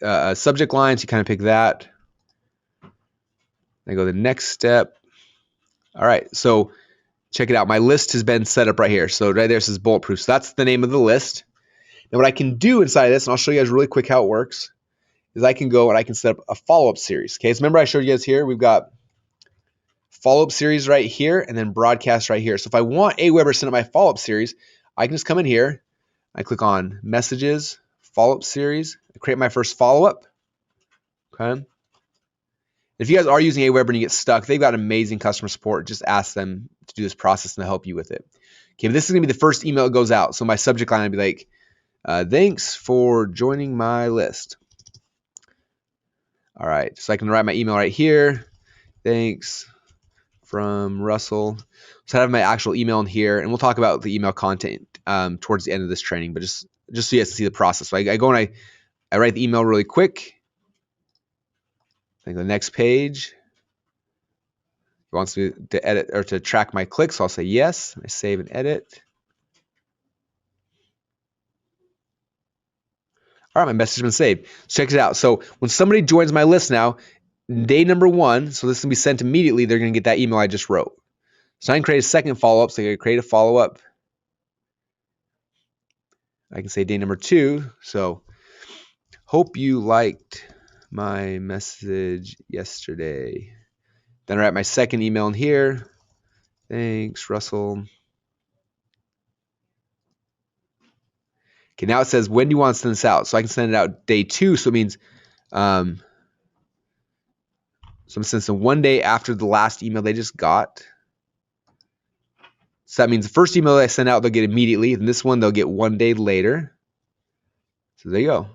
subject lines. You kind of pick that. I go to the next step. All right, so check it out. My list has been set up right here. So right there it says bulletproof. So that's the name of the list. Now what I can do inside of this, and I'll show you guys really quick how it works, is I can go and I can set up a follow-up series. Okay, so remember I showed you guys here, we've got follow-up series right here and then broadcast right here. So if I want Aweber to send up my follow-up series, I can just come in here, I click on messages, follow-up series, I create my first follow-up. Okay. If you guys are using Aweber and you get stuck, they've got amazing customer support. Just ask them to do this process and they'll help you with it. Okay, but this is gonna be the first email that goes out. So my subject line would be like, thanks for joining my list. All right, so I can write my email right here. Thanks from Russell. So I have my actual email in here, and we'll talk about the email content towards the end of this training, but just so you guys see the process. So I go and I write the email really quick. I go to the next page. It wants me to edit or to track my clicks, so I'll say yes. I save and edit. All right, my message has been saved. So check it out. So when somebody joins my list now, day number 1, so this is going to be sent immediately, they're going to get that email I just wrote. So I can create a second follow-up. So I can create a follow-up. I can say day number 2. So hope you liked my message yesterday. Then I write my second email in here. Thanks, Russell. Okay, now it says, when do you want to send this out? So I can send it out day 2. So it means, so I'm sending them 1 day after the last email they just got. So that means the first email that I send out, they'll get immediately. And this one, they'll get 1 day later. So there you go.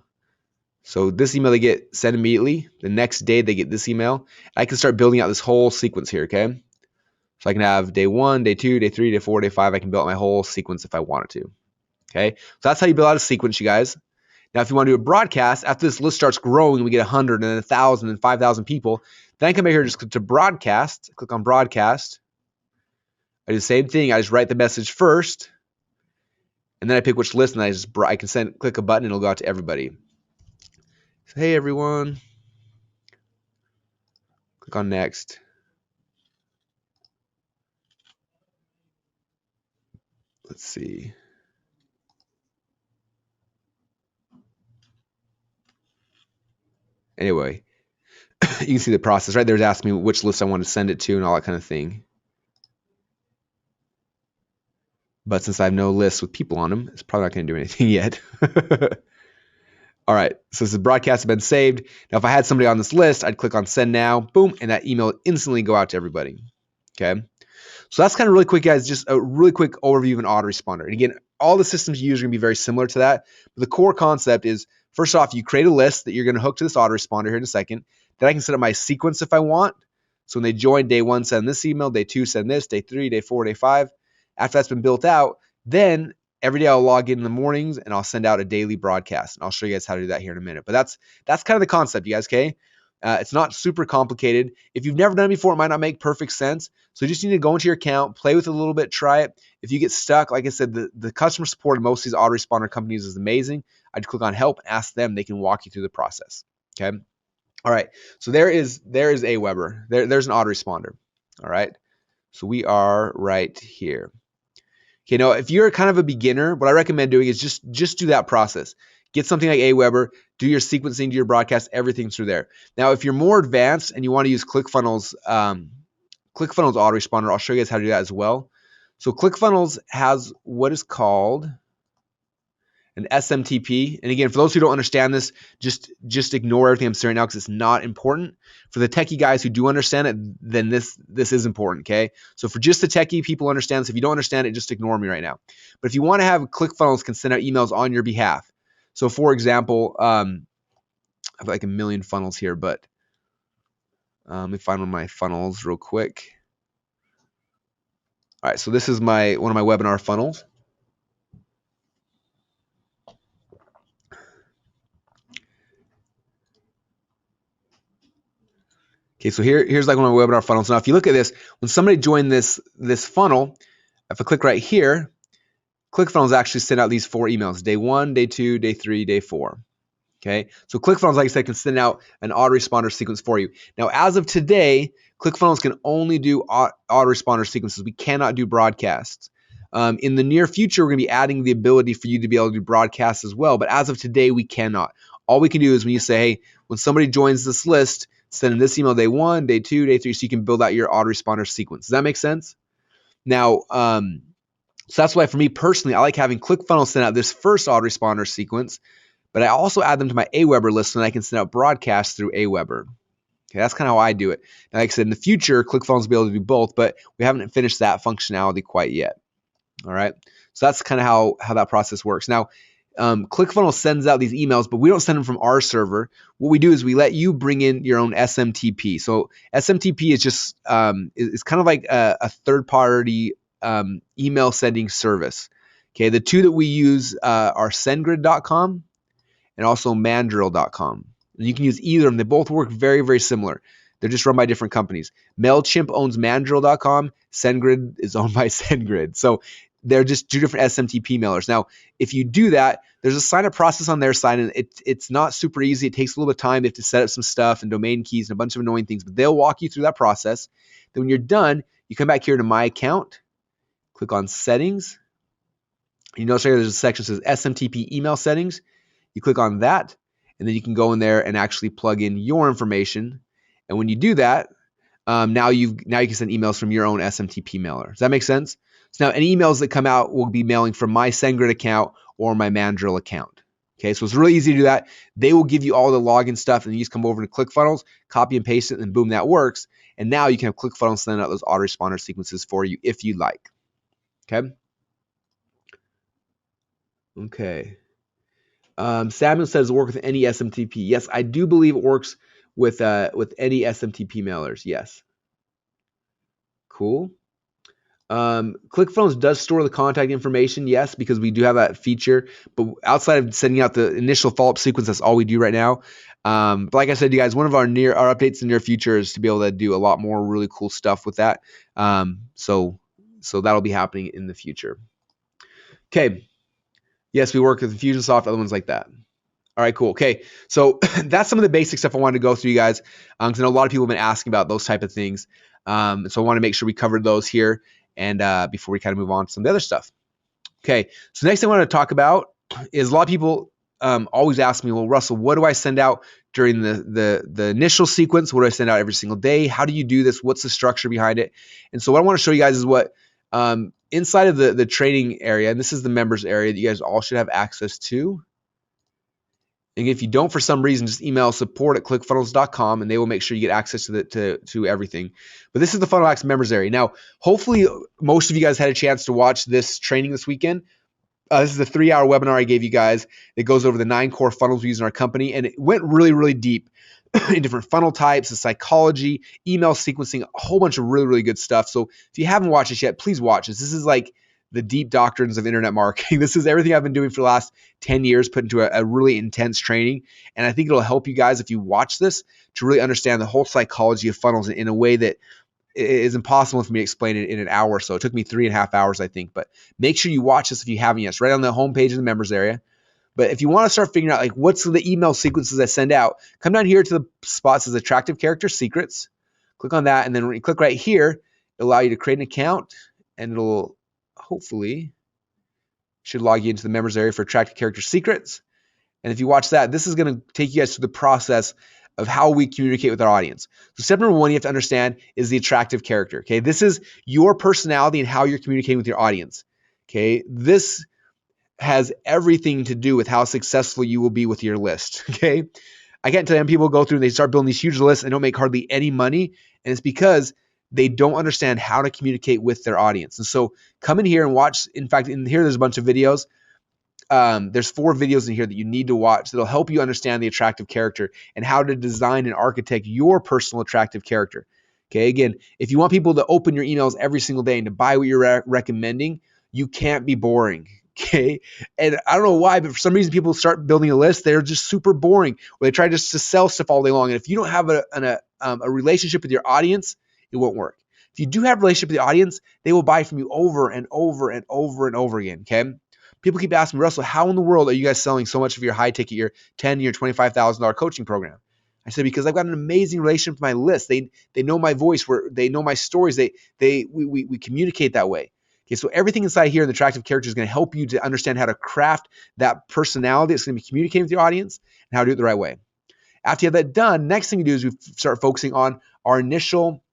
So this email they get sent immediately. The next day they get this email. I can start building out this whole sequence here, okay? So I can have day 1, day 2, day 3, day 4, day 5. I can build out my whole sequence if I wanted to. Okay, so that's how you build out a sequence, you guys. Now, if you want to do a broadcast, after this list starts growing, we get 100 and 1,000 and 5,000 people, then I come back here just to broadcast, click on broadcast. I do the same thing. I just write the message first, and then I pick which list, and I can click a button, and it'll go out to everybody. So, hey, everyone. Click on next. Let's see. Anyway, you can see the process right there. It's asking me which list I want to send it to and all that kind of thing. But since I have no lists with people on them, it's probably not going to do anything yet. All right, so this broadcast has been saved. Now, if I had somebody on this list, I'd click on send now, boom, and that email would instantly go out to everybody. Okay, so that's kind of really quick, guys, just a really quick overview of an autoresponder. And again, all the systems you use are going to be very similar to that. But the core concept is, first off, you create a list that you're going to hook to this autoresponder here in a second. Then I can set up my sequence if I want. So when they join, day 1, send this email, day 2, send this, day 3, day 4, day 5. After that's been built out, then every day I'll log in the mornings and I'll send out a daily broadcast. And I'll show you guys how to do that here in a minute. But that's kind of the concept, you guys, okay? It's not super complicated. If you've never done it before, it might not make perfect sense. So you just need to go into your account, play with it a little bit, try it. If you get stuck, like I said, the customer support of most of these autoresponder companies is amazing. I'd click on help and ask them. They can walk you through the process, okay? All right, so there is Aweber. There's an autoresponder, all right? So we are right here. Okay, now if you're kind of a beginner, what I recommend doing is just do that process. get something like Aweber, do your sequencing, do your broadcast, everything through there. Now, if you're more advanced and you want to use ClickFunnels, ClickFunnels autoresponder, I'll show you guys how to do that as well. So ClickFunnels has what is called an SMTP. And again, for those who don't understand this, just ignore everything I'm saying right now because it's not important. For the techie guys who do understand it, then this is important, okay? So for just the techie people understand this. If you don't understand it, just ignore me right now. But if you want to have ClickFunnels can send out emails on your behalf. So for example, I have like a million funnels here, but let me find one of my funnels real quick. All right, so this is one of my webinar funnels. Okay, so here's like one of my webinar funnels. Now, if you look at this, when somebody joined this funnel, if I click right here, ClickFunnels actually send out these 4 emails: day 1, day 2, day 3, day 4. Okay, so ClickFunnels, like I said, can send out an autoresponder sequence for you. Now, as of today, ClickFunnels can only do autoresponder sequences. We cannot do broadcasts. In the near future, we're going to be adding the ability for you to be able to do broadcasts as well. But as of today, we cannot. All we can do is when you say, hey, when somebody joins this list, send in this email day 1, day 2, day 3, so you can build out your autoresponder sequence. Does that make sense? Now, so that's why for me personally, I like having ClickFunnels send out this first autoresponder sequence, but I also add them to my Aweber list and I can send out broadcasts through Aweber. Okay, that's kind of how I do it. Now, like I said, in the future, ClickFunnels will be able to do both, but we haven't finished that functionality quite yet. All right, so that's kind of how that process works. Now, ClickFunnels sends out these emails, but we don't send them from our server. What we do is we let you bring in your own SMTP. So SMTP is just it's kind of like a third-party email sending service. Okay, the two that we use are SendGrid.com and also Mandrill.com. And you can use either of them. They both work very, very similar. They're just run by different companies. MailChimp owns Mandrill.com. SendGrid is owned by SendGrid. So they're just 2 different SMTP mailers. Now, if you do that, there's a sign-up process on their side, and it's not super easy. It takes a little bit of time. They have to set up some stuff and domain keys and a bunch of annoying things, but they'll walk you through that process. Then when you're done, you come back here to My Account, click on Settings. You notice right there's a section that says SMTP Email Settings. You click on that, and then you can go in there and actually plug in your information. And when you do that, now you can send emails from your own SMTP mailer. Does that make sense? So now any emails that come out will be mailing from my SendGrid account or my Mandrill account. Okay, so it's really easy to do that. They will give you all the login stuff, and you just come over to ClickFunnels, copy and paste it, and boom, that works. And now you can have ClickFunnels send out those autoresponder sequences for you if you like. Okay. Okay. Samuel says work with any SMTP. Yes, I do believe it works with any SMTP mailers. Yes. Cool. ClickFunnels does store the contact information, yes, because we do have that feature. But outside of sending out the initial follow-up sequence, that's all we do right now. But like I said, you guys, one of our updates in the near future is to be able to do a lot more really cool stuff with that. So that'll be happening in the future. Okay. Yes, we work with Infusionsoft, other ones like that. All right, cool. Okay, so that's some of the basic stuff I wanted to go through, you guys, because I know a lot of people have been asking about those type of things. So I want to make sure we covered those here and before we kind of move on to some of the other stuff. Okay, so next thing I want to talk about is a lot of people always ask me, well, Russell, what do I send out during the initial sequence? What do I send out every single day? How do you do this? What's the structure behind it? And so what I want to show you guys is what inside of the training area, and this is the members area that you guys all should have access to. And if you don't, for some reason, just email support@clickfunnels.com and they will make sure you get access to everything. But this is the Funnel Hacks members area. Now, hopefully, most of you guys had a chance to watch this training this weekend. This is a 3-hour webinar I gave you guys. It goes over the 9 core funnels we use in our company, and it went really, really deep in different funnel types, the psychology, email sequencing, a whole bunch of really, really good stuff. So if you haven't watched this yet, please watch this. This is like the deep doctrines of internet marketing. This is everything I've been doing for the last 10 years, put into a really intense training. And I think it'll help you guys, if you watch this, to really understand the whole psychology of funnels in a way that is impossible for me to explain it in an hour or so. It took me 3.5 hours, I think. But make sure you watch this if you haven't yet. It's right on the homepage of the members area. But if you want to start figuring out, like, what's the email sequences I send out, come down here to the spot that says Attractive Character Secrets. Click on that. And then when you click right here, it'll allow you to create an account. And it'll hopefully should log you into the members area for Attractive Character Secrets. And if you watch that, this is going to take you guys through the process of how we communicate with our audience. So step number one you have to understand is the attractive character. Okay, this is your personality and how you're communicating with your audience. Okay, this has everything to do with how successful you will be with your list. Okay, I can't tell you, people go through and they start building these huge lists and don't make hardly any money, and it's because they don't understand how to communicate with their audience. And so come in here and watch. In fact, in here there's a bunch of videos. There's 4 videos in here that you need to watch that'll help you understand the attractive character and how to design and architect your personal attractive character. Okay, again, if you want people to open your emails every single day and to buy what you're recommending, you can't be boring. Okay, and I don't know why, but for some reason people start building a list. They're just super boring, where they try just to sell stuff all day long. And if you don't have a relationship with your audience, it won't work. If you do have a relationship with the audience, they will buy from you over and over and over and over again. Okay. People keep asking me, Russell, how in the world are you guys selling so much of your high ticket, your $10,000, your $25,000 coaching program? I said, because I've got an amazing relationship with my list. They know my voice, they know my stories. We communicate that way. Okay, so everything inside here in the attractive character is going to help you to understand how to craft that personality that's going to be communicating with your audience and how to do it the right way. After you have that done, next thing you do is we start focusing on our initial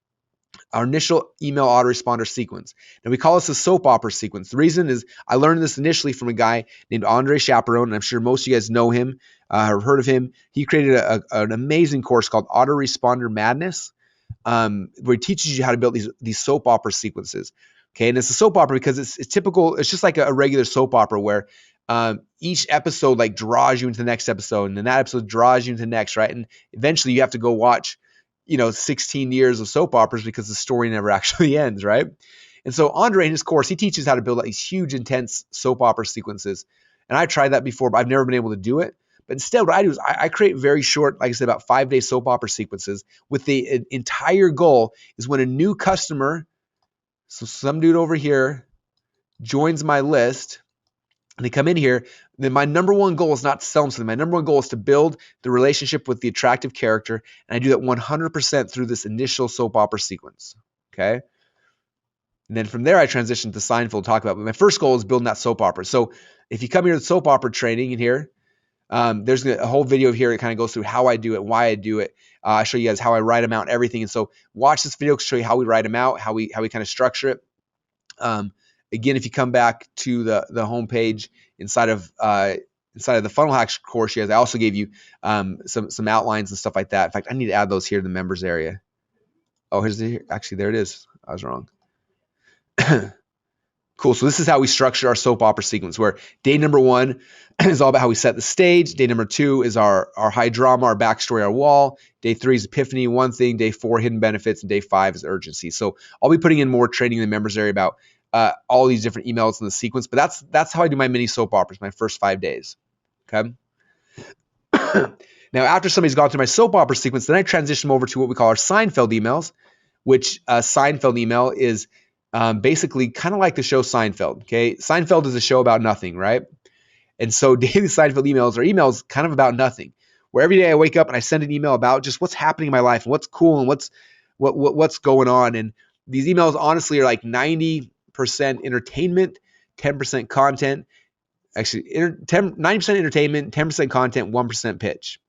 email autoresponder sequence. Now we call this a soap opera sequence. The reason is I learned this initially from a guy named Andre Chaperone, and I'm sure most of you guys know him or heard of him. He created an amazing course called Autoresponder Madness, where he teaches you how to build these soap opera sequences. Okay, and it's a soap opera because it's typical. It's just like a regular soap opera where each episode like draws you into the next episode, and then that episode draws you into the next, right? And eventually you have to go watch 16 years of soap operas because the story never actually ends, right? And so Andre, in his course, he teaches how to build these huge, intense soap opera sequences. And I've tried that before, but I've never been able to do it. But instead, what I do is I create very short, like I said, about 5-day soap opera sequences with the entire goal is when a new customer, so some dude over here, joins my list, and they come in here, then my number one goal is not to sell them something. My number one goal is to build the relationship with the attractive character, and I do that 100% through this initial soap opera sequence, okay? And then from there, I transition to Seinfeld to talk about, but my first goal is building that soap opera. So if you come here to soap opera training in here, there's a whole video here that kind of goes through how I do it, why I do it. I show you guys how I write them out and everything. And so watch this video to show you how we write them out, how we kind of structure it. Again, if you come back to the homepage inside of the Funnel Hacks course, I also gave you some outlines and stuff like that. In fact, I need to add those here to the members area. Oh, actually there it is. I was wrong. Cool. So this is how we structure our soap opera sequence, where day number 1 is all about how we set the stage. Day number 2 is our high drama, our backstory, our wall. Day 3 is epiphany, one thing. Day 4, hidden benefits. And day 5 is urgency. So I'll be putting in more training in the members area about all these different emails in the sequence. But that's how I do my mini soap operas, my first 5 days. Okay. Now, after somebody's gone through my soap opera sequence, then I transition them over to what we call our Seinfeld emails, which a Seinfeld email is basically kind of like the show Seinfeld. Okay, Seinfeld is a show about nothing, right? And so daily Seinfeld emails are emails kind of about nothing, where every day I wake up and I send an email about just what's happening in my life and what's cool and what's going on. And these emails honestly are like 90% entertainment, 10% content. Actually, 90% entertainment, 10% content, 1% pitch.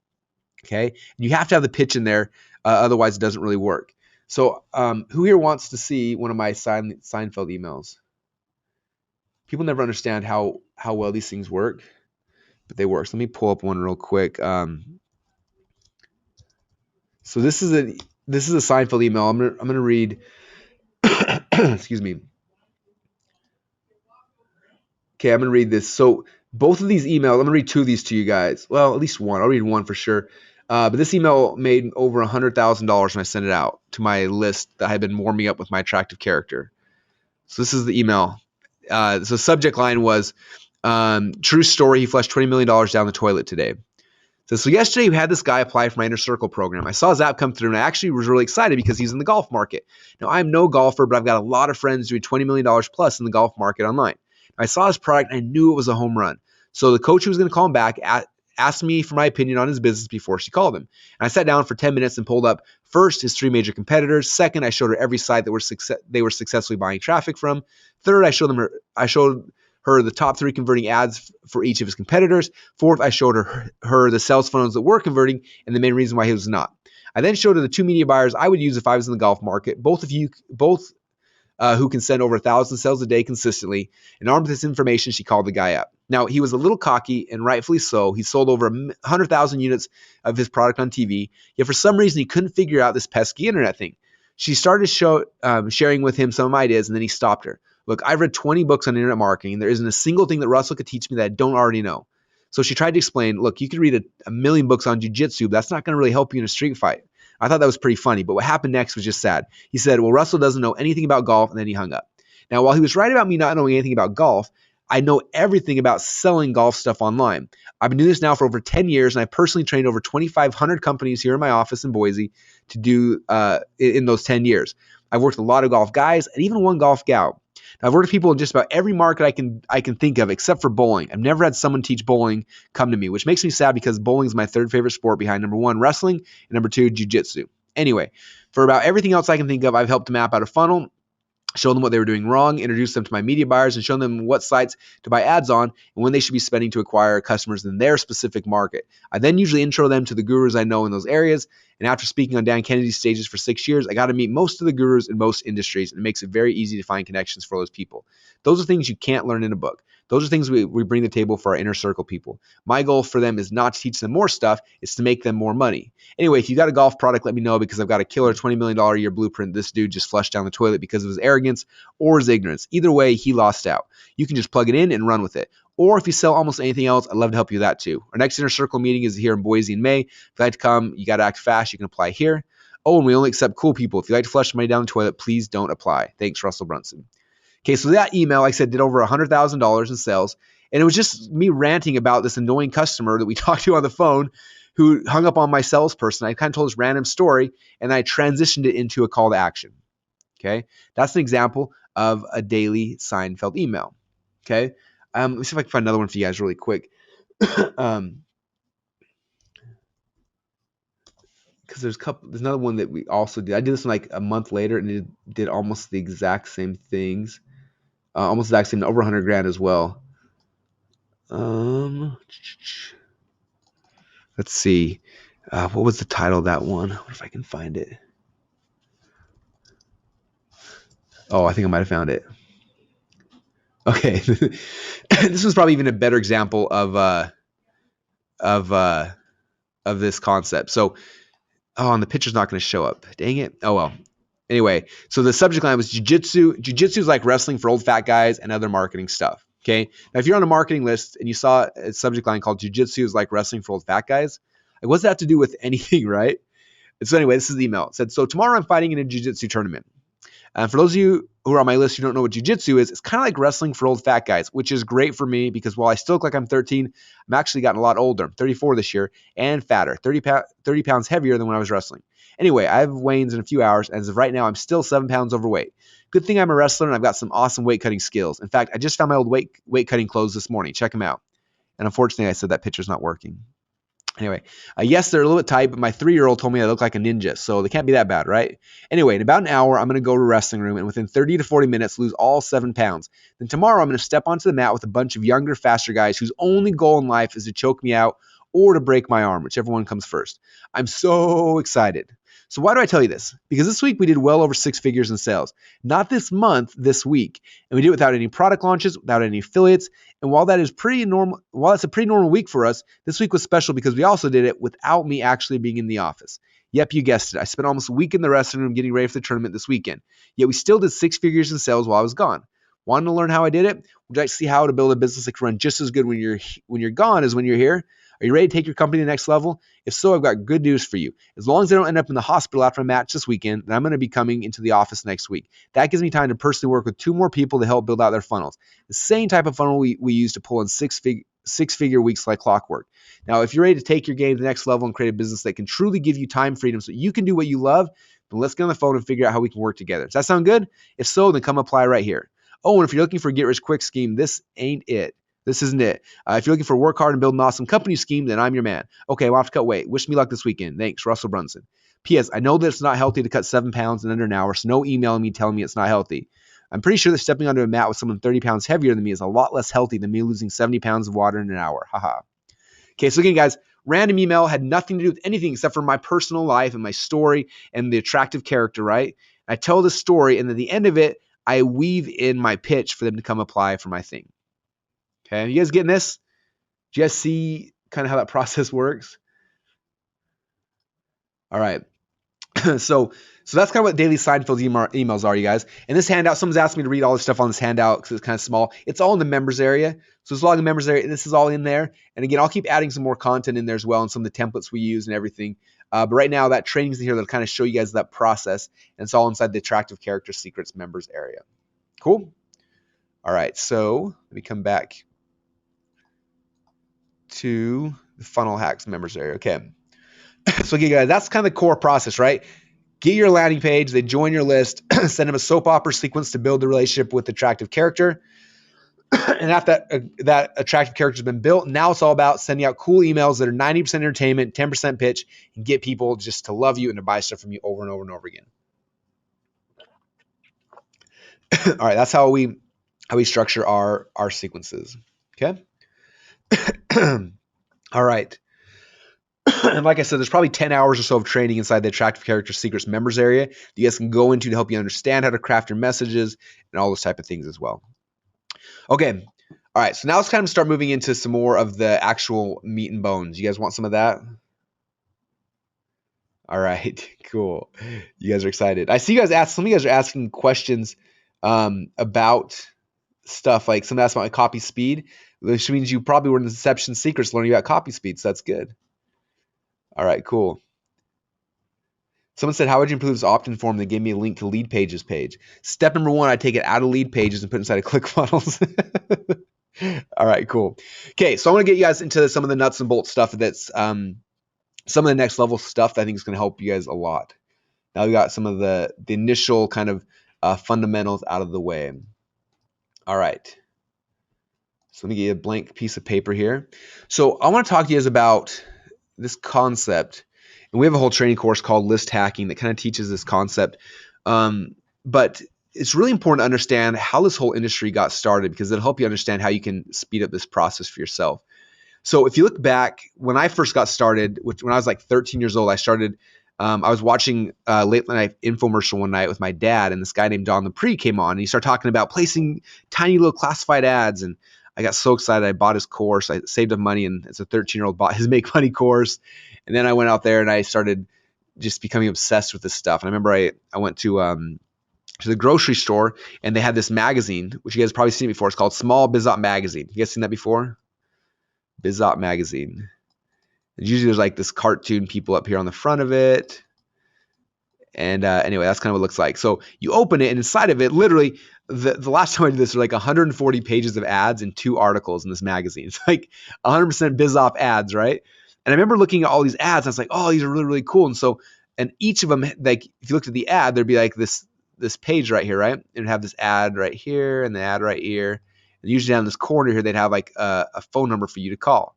Okay, and you have to have the pitch in there, otherwise it doesn't really work. So who here wants to see one of my Seinfeld emails? People never understand how well these things work, but they work. So let me pull up one real quick. So this is a Seinfeld email. I'm gonna read. Excuse me. Okay, I'm gonna read this. So both of these emails, I'm gonna read 2 of these to you guys. Well, at least one. I'll read one for sure. But this email made over $100,000 when I sent it out to my list that had been warming up with my attractive character. So this is the email. So subject line was, true story, he flushed $20 million down the toilet today. So yesterday we had this guy apply for my Inner Circle program. I saw his app come through and I actually was really excited because he's in the golf market. Now I'm no golfer, but I've got a lot of friends doing $20 million plus in the golf market online. I saw his product and I knew it was a home run. So the coach who was going to call him back asked me for my opinion on his business before she called him. And I sat down for 10 minutes and pulled up first his 3 major competitors. Second, I showed her every site that they were successfully buying traffic from. Third, I showed her the top 3 converting ads for each of his competitors. 4th, I showed her the sales funnels that were converting and the main reason why he was not. I then showed her the 2 media buyers I would use if I was in the golf market, both who can send over 1,000 sales a day consistently. And armed with this information, she called the guy up. Now, he was a little cocky, and rightfully so. He sold over 100,000 units of his product on TV, yet for some reason, he couldn't figure out this pesky internet thing. She started sharing with him some of my ideas, and then he stopped her. Look, I've read 20 books on internet marketing. There isn't a single thing that Russell could teach me that I don't already know. So she tried to explain, look, you could read a million books on jiu-jitsu, but that's not going to really help you in a street fight. I thought that was pretty funny, but what happened next was just sad. He said, well, Russell doesn't know anything about golf, and then he hung up. Now, while he was right about me not knowing anything about golf, I know everything about selling golf stuff online. I've been doing this now for over 10 years, and I've personally trained over 2,500 companies here in my office in Boise to do in those 10 years. I've worked with a lot of golf guys and even one golf gal. Now, I've worked with people in just about every market I can think of except for bowling. I've never had someone teach bowling come to me, which makes me sad because bowling is my 3rd favorite sport behind number 1, wrestling, and number 2, jiu-jitsu. Anyway, for about everything else I can think of, I've helped map out a funnel, show them what they were doing wrong, introduce them to my media buyers, and show them what sites to buy ads on and when they should be spending to acquire customers in their specific market. I then usually intro them to the gurus I know in those areas, and after speaking on Dan Kennedy's stages for 6 years, I got to meet most of the gurus in most industries, and it makes it very easy to find connections for those people. Those are things you can't learn in a book. Those are things we bring to the table for our inner circle people. My goal for them is not to teach them more stuff, it's to make them more money. Anyway, if you got a golf product, let me know because I've got a killer $20 million a year blueprint this dude just flushed down the toilet because of his arrogance or his ignorance. Either way, he lost out. You can just plug it in and run with it. Or if you sell almost anything else, I'd love to help you with that too. Our next Inner Circle meeting is here in Boise in May. If you'd like to come, you got to act fast. You can apply here. Oh, and we only accept cool people. If you'd like to flush money down the toilet, please don't apply. Thanks, Russell Brunson. Okay, so that email, like I said, did over $100,000 in sales. And it was just me ranting about this annoying customer that we talked to on the phone who hung up on my salesperson. I kind of told this random story, and I transitioned it into a call to action. Okay, that's an example of a daily Seinfeld email. Okay, let me see if I can find another one for you guys really quick. Because there's another one that we also did. I did this one like a month later, and it did almost the exact same things, almost the exact same, over 100 grand as well. Let's see. What was the title of that one? I wonder if I can find it. Oh, I think I might have found it. Okay. This was probably even a better example of this concept. So, and the picture's not going to show up. Dang it. Oh, well. Anyway, so the subject line was jiu-jitsu. Jiu-jitsu is like wrestling for old fat guys and other marketing stuff. Okay. Now, if you're on a marketing list and you saw a subject line called jiu-jitsu is like wrestling for old fat guys, like what's that have to do with anything, right? And so anyway, this is the email. It said, so tomorrow I'm fighting in a jiu-jitsu tournament. And for those of you who are on my list who don't know what jiu-jitsu is, it's kind of like wrestling for old fat guys, which is great for me because while I still look like I'm 13, I'm actually gotten a lot older. I'm 34 this year and fatter, 30 pounds heavier than when I was wrestling. Anyway, I have weigh-ins in a few hours, and as of right now, I'm still 7 pounds overweight. Good thing I'm a wrestler, and I've got some awesome weight-cutting skills. In fact, I just found my old weight-cutting clothes this morning. Check them out. And unfortunately, I said that picture's not working. Anyway, yes, they're a little bit tight, but my 3-year-old told me I look like a ninja, so they can't be that bad, right? Anyway, in about an hour, I'm going to go to a wrestling room and within 30 to 40 minutes lose all 7 pounds. Then tomorrow, I'm going to step onto the mat with a bunch of younger, faster guys whose only goal in life is to choke me out or to break my arm, whichever one comes first. I'm so excited. So why do I tell you this? Because this week we did well over 6 figures in sales. Not this month, this week. And we did it without any product launches, without any affiliates. And while that's a pretty normal week for us, this week was special because we also did it without me actually being in the office. Yep, you guessed it. I spent almost a week in the wrestling room getting ready for the tournament this weekend. Yet we still did 6 figures in sales while I was gone. Want to learn how I did it? Would you like to see how to build a business that can run just as good when you're gone as when you're here? Are you ready to take your company to the next level? If so, I've got good news for you. As long as I don't end up in the hospital after a match this weekend, then I'm going to be coming into the office next week. That gives me time to personally work with 2 more people to help build out their funnels. The same type of funnel we use to pull in six-figure weeks like clockwork. Now, if you're ready to take your game to the next level and create a business that can truly give you time freedom so you can do what you love, then let's get on the phone and figure out how we can work together. Does that sound good? If so, then come apply right here. Oh, and if you're looking for a get-rich-quick scheme, this ain't it. This isn't it. If you're looking for work hard and build an awesome company scheme, then I'm your man. Okay, well, I have to cut weight. Wish me luck this weekend. Thanks, Russell Brunson. P.S. I know that it's not healthy to cut 7 pounds in under an hour, so no emailing me telling me it's not healthy. I'm pretty sure that stepping onto a mat with someone 30 pounds heavier than me is a lot less healthy than me losing 70 pounds of water in an hour. Haha. Okay, so again, guys, random email had nothing to do with anything except for my personal life and my story and the attractive character, right? I tell the story, and at the end of it, I weave in my pitch for them to come apply for my thing. Okay, you guys getting this? Do you guys see kind of how that process works? All right. so that's kind of what daily Seinfeld emails are, you guys. And this handout, someone's asked me to read all this stuff on this handout because it's kind of small. It's all in the members area. So it's all in the members area. This is all in there. And again, I'll keep adding some more content in there as well and some of the templates we use and everything. But right now, that training's in here that'll kind of show you guys that process. And it's all inside the Attractive Character Secrets members area. Cool? All right. So let me come back to the Funnel Hacks members area. Okay. So again, guys, that's kind of the core process, right? Get your landing page, they join your list, send them a soap opera sequence to build the relationship with the attractive character. And after that attractive character has been built, now it's all about sending out cool emails that are 90% entertainment, 10% pitch, and get people just to love you and to buy stuff from you over and over and over again. All right, that's how we structure our sequences. Okay. All right. And like I said, there's probably 10 hours or so of training inside the Attractive Character Secrets members area that you guys can go into to help you understand how to craft your messages and all those type of things as well. Okay. All right. So now let's kind of start moving into some more of the actual meat and bones. You guys want some of that? All right. Cool. You guys are excited. I see you guys some of you guys are asking questions about stuff like someone asked about my copy speed, which means you probably were in the Deception Secrets learning about copy speed. So that's good. All right, cool. Someone said, how would you improve this opt-in form that gave me a link to lead pages page? Step number one, I take it out of lead pages and put it inside of ClickFunnels. All right, cool. Okay, so I want to get you guys into some of the nuts and bolts stuff that's some of the next level stuff that I think is going to help you guys a lot. Now we got some of the initial kind of fundamentals out of the way. All right. So let me get you a blank piece of paper here. So I want to talk to you guys about this concept, and we have a whole training course called List Hacking that kind of teaches this concept. But it's really important to understand how this whole industry got started because it'll help you understand how you can speed up this process for yourself. So if you look back, when I first got started, when I was like 13 years old, I started. I was watching late night infomercial one night with my dad, and this guy named Don Lepre came on, and he started talking about placing tiny little classified ads, and I got so excited. I bought his course. I saved up money, and as a 13-year-old, bought his Make Money course. And then I went out there and I started just becoming obsessed with this stuff. And I remember I went to the grocery store, and they had this magazine, which you guys have probably seen before. It's called Small BizOp Magazine. You guys seen that before? BizOp Magazine. And usually there's like this cartoon people up here on the front of it. And anyway, that's kind of what it looks like. So you open it, and inside of it, literally, the last time I did this, there were like 140 pages of ads and 2 articles in this magazine. It's like 100% BizOp ads, right? And I remember looking at all these ads, and I was like, oh, these are really, really cool. And so, and each of them, like, if you looked at the ad, there'd be like this page right here, right? And it'd have this ad right here and the ad right here. And usually down in this corner here, they'd have like a phone number for you to call.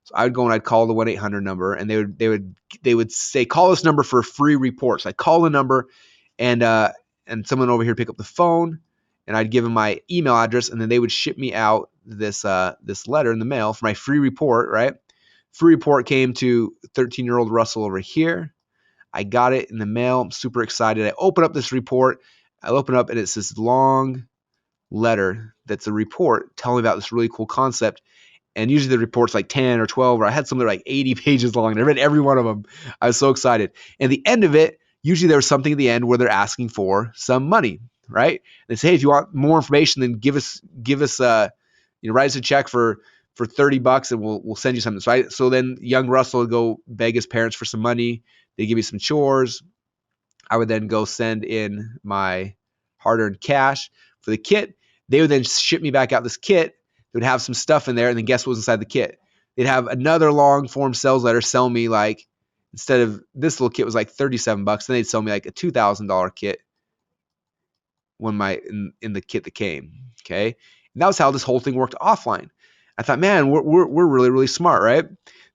So I would go and I'd call the 1-800 number, and they would say, call this number for a free report. So I'd call the number, and someone over here would pick up the phone, and I'd give them my email address, and then they would ship me out this letter in the mail for my free report, right? Free report came to 13-year-old Russell over here. I got it in the mail. I'm super excited. I open up this report. I open up, and it's this long letter that's a report telling me about this really cool concept. And usually the report's like 10 or 12, or I had some that were like 80 pages long, and I read every one of them. I was so excited. And the end of it, usually there was something at the end where they're asking for some money, right? They say, hey, if you want more information, then give us write us a check for $30 and we'll send you something. So then young Russell would go beg his parents for some money. They give me some chores. I would then go send in my hard-earned cash for the kit. They would then ship me back out this kit. They would have some stuff in there, and then guess what was inside the kit? They'd have another long form sales letter sell me, like, instead of this little kit was like $37, then they'd sell me like a $2,000 kit in the kit that came. Okay, and that was how this whole thing worked offline. I thought, man, we're really, really smart, right?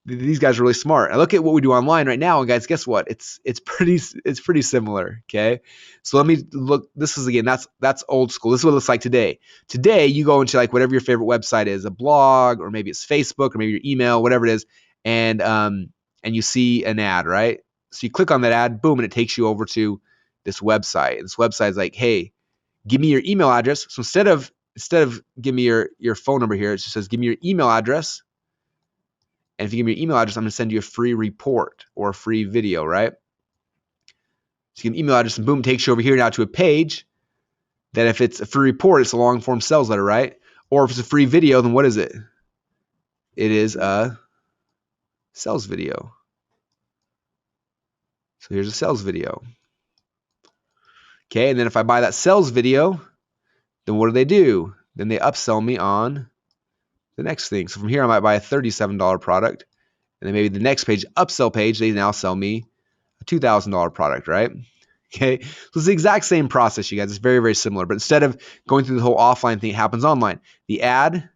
these guys are really smart. I look at what we do online right now, and guys, guess what? It's pretty similar. Okay, so let me look. This is again, that's old school. This is what it looks like today. Today, you go into like whatever your favorite website is, a blog, or maybe it's Facebook, or maybe your email, whatever it is, and you see an ad, right? So you click on that ad, boom, and it takes you over to this website. And this website is like, hey, give me your email address. So instead of give me your phone number here, it just says give me your email address. And if you give me your email address, I'm going to send you a free report or a free video, right? So you give me email address, and boom, it takes you over here now to a page that if it's a free report, it's a long form sales letter, right? Or if it's a free video, then what is it? It is a sales video. So here's a sales video. Okay, and then if I buy that sales video, then what do? Then they upsell me on the next thing. So from here, I might buy a $37 product. And then maybe the next page, upsell page, they now sell me a $2,000 product, right? Okay, so it's the exact same process, you guys. It's very, very similar. But instead of going through the whole offline thing, it happens online. The ad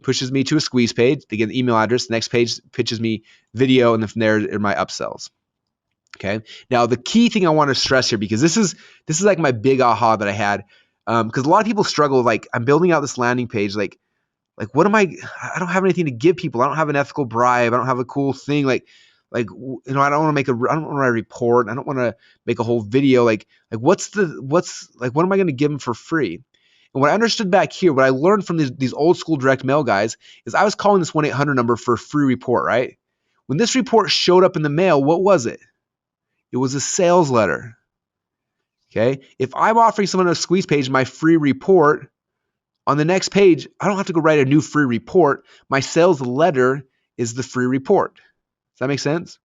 pushes me to a squeeze page. They get the email address. The next page pitches me video, and then from there are my upsells. Okay. Now the key thing I want to stress here, because this is like my big aha that I had, because a lot of people struggle with, like, I'm building out this landing page, like what am I don't have anything to give people. I don't have an ethical bribe. I don't have a cool thing. I don't want to make I don't want to report. I don't want to make a whole video. What am I going to give them for free? And what I understood back here, what I learned from these old school direct mail guys, is I was calling this 1-800 number for a free report, right? When this report showed up in the mail, what was it? It was a sales letter. Okay. If I'm offering someone a squeeze page, my free report, on the next page, I don't have to go write a new free report. My sales letter is the free report. Does that make sense?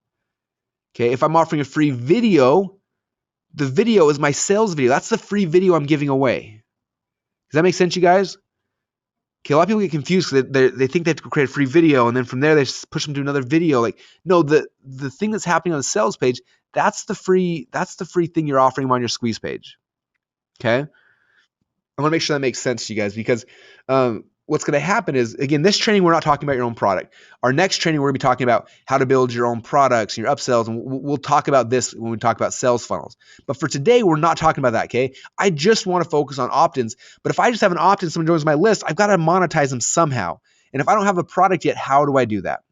Okay. If I'm offering a free video, the video is my sales video. That's the free video I'm giving away. Does that make sense, you guys? Okay, a lot of people get confused because they think they have to create a free video, and then from there they just push them to another video. No, the thing that's happening on the sales page, that's the free thing you're offering them on your squeeze page. Okay, I want to make sure that makes sense to you guys, because what's going to happen is, again, this training we're not talking about your own product. Our next training we're going to be talking about how to build your own products and your upsells, and we'll talk about this when we talk about sales funnels. But for today, we're not talking about that. Okay, I just want to focus on opt-ins. But if I just have an opt-in, someone joins my list, I've got to monetize them somehow. And if I don't have a product yet, how do I do that?